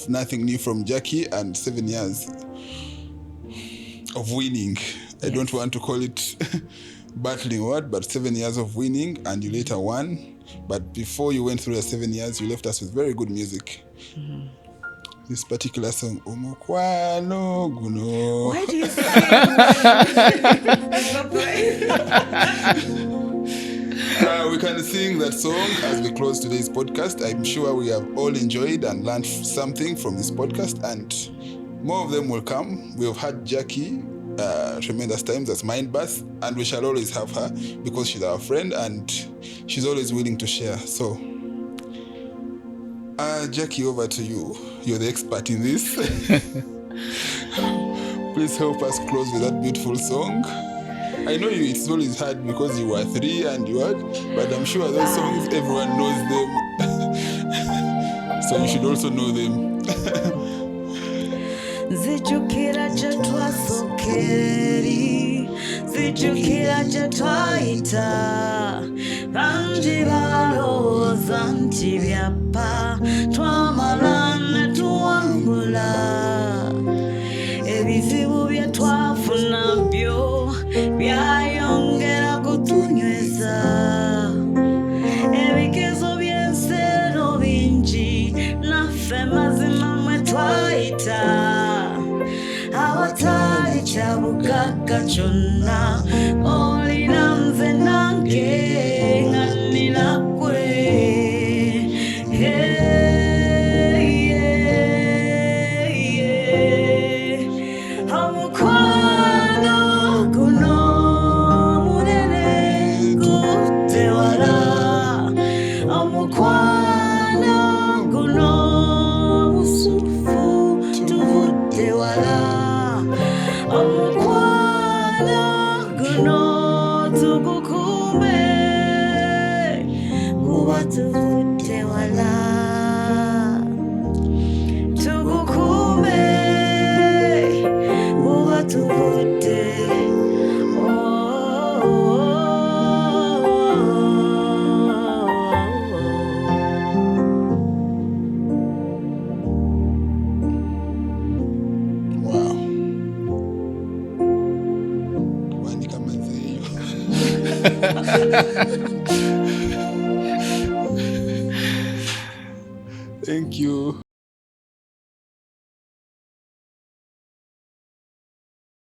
nothing new from Jackie, and 7 years of winning. I don't want to call it battling word, but 7 years of winning, and you later won. But before you went through the 7 years, you left us with very good music. This particular song, Omokwano Guno. Why do you sing? We can sing that song as we close today's podcast. I'm sure we have all enjoyed and learned something from this podcast, and more of them will come. We have had Jackie tremendous times as Mindbus, and we shall always have her because she's our friend and she's always willing to share. So, Jackie, over to you. You're the expert in this. Please help us close with that beautiful song. I know it's always hard because you were 3 and you had, but I'm sure those songs, everyone knows them. So you should also know them. Zijukira chetwasokeri, zijukira chetwaita, banji baloza nti byapa, twamalana ebizibu bye twafuna byo byayongera kutunyweza ebigezo by'ensero bingi naffe mazima mwe twayita awatali kyabugagga kyonna olina nze nange nga nina ggwe omukwano guno munene gudde wala omukwano guno musufu tuvudde wala omukwano guno tugukume kuba tuvudde wala tugukume kuba tuvudde Wow. Tuandika mazeyo.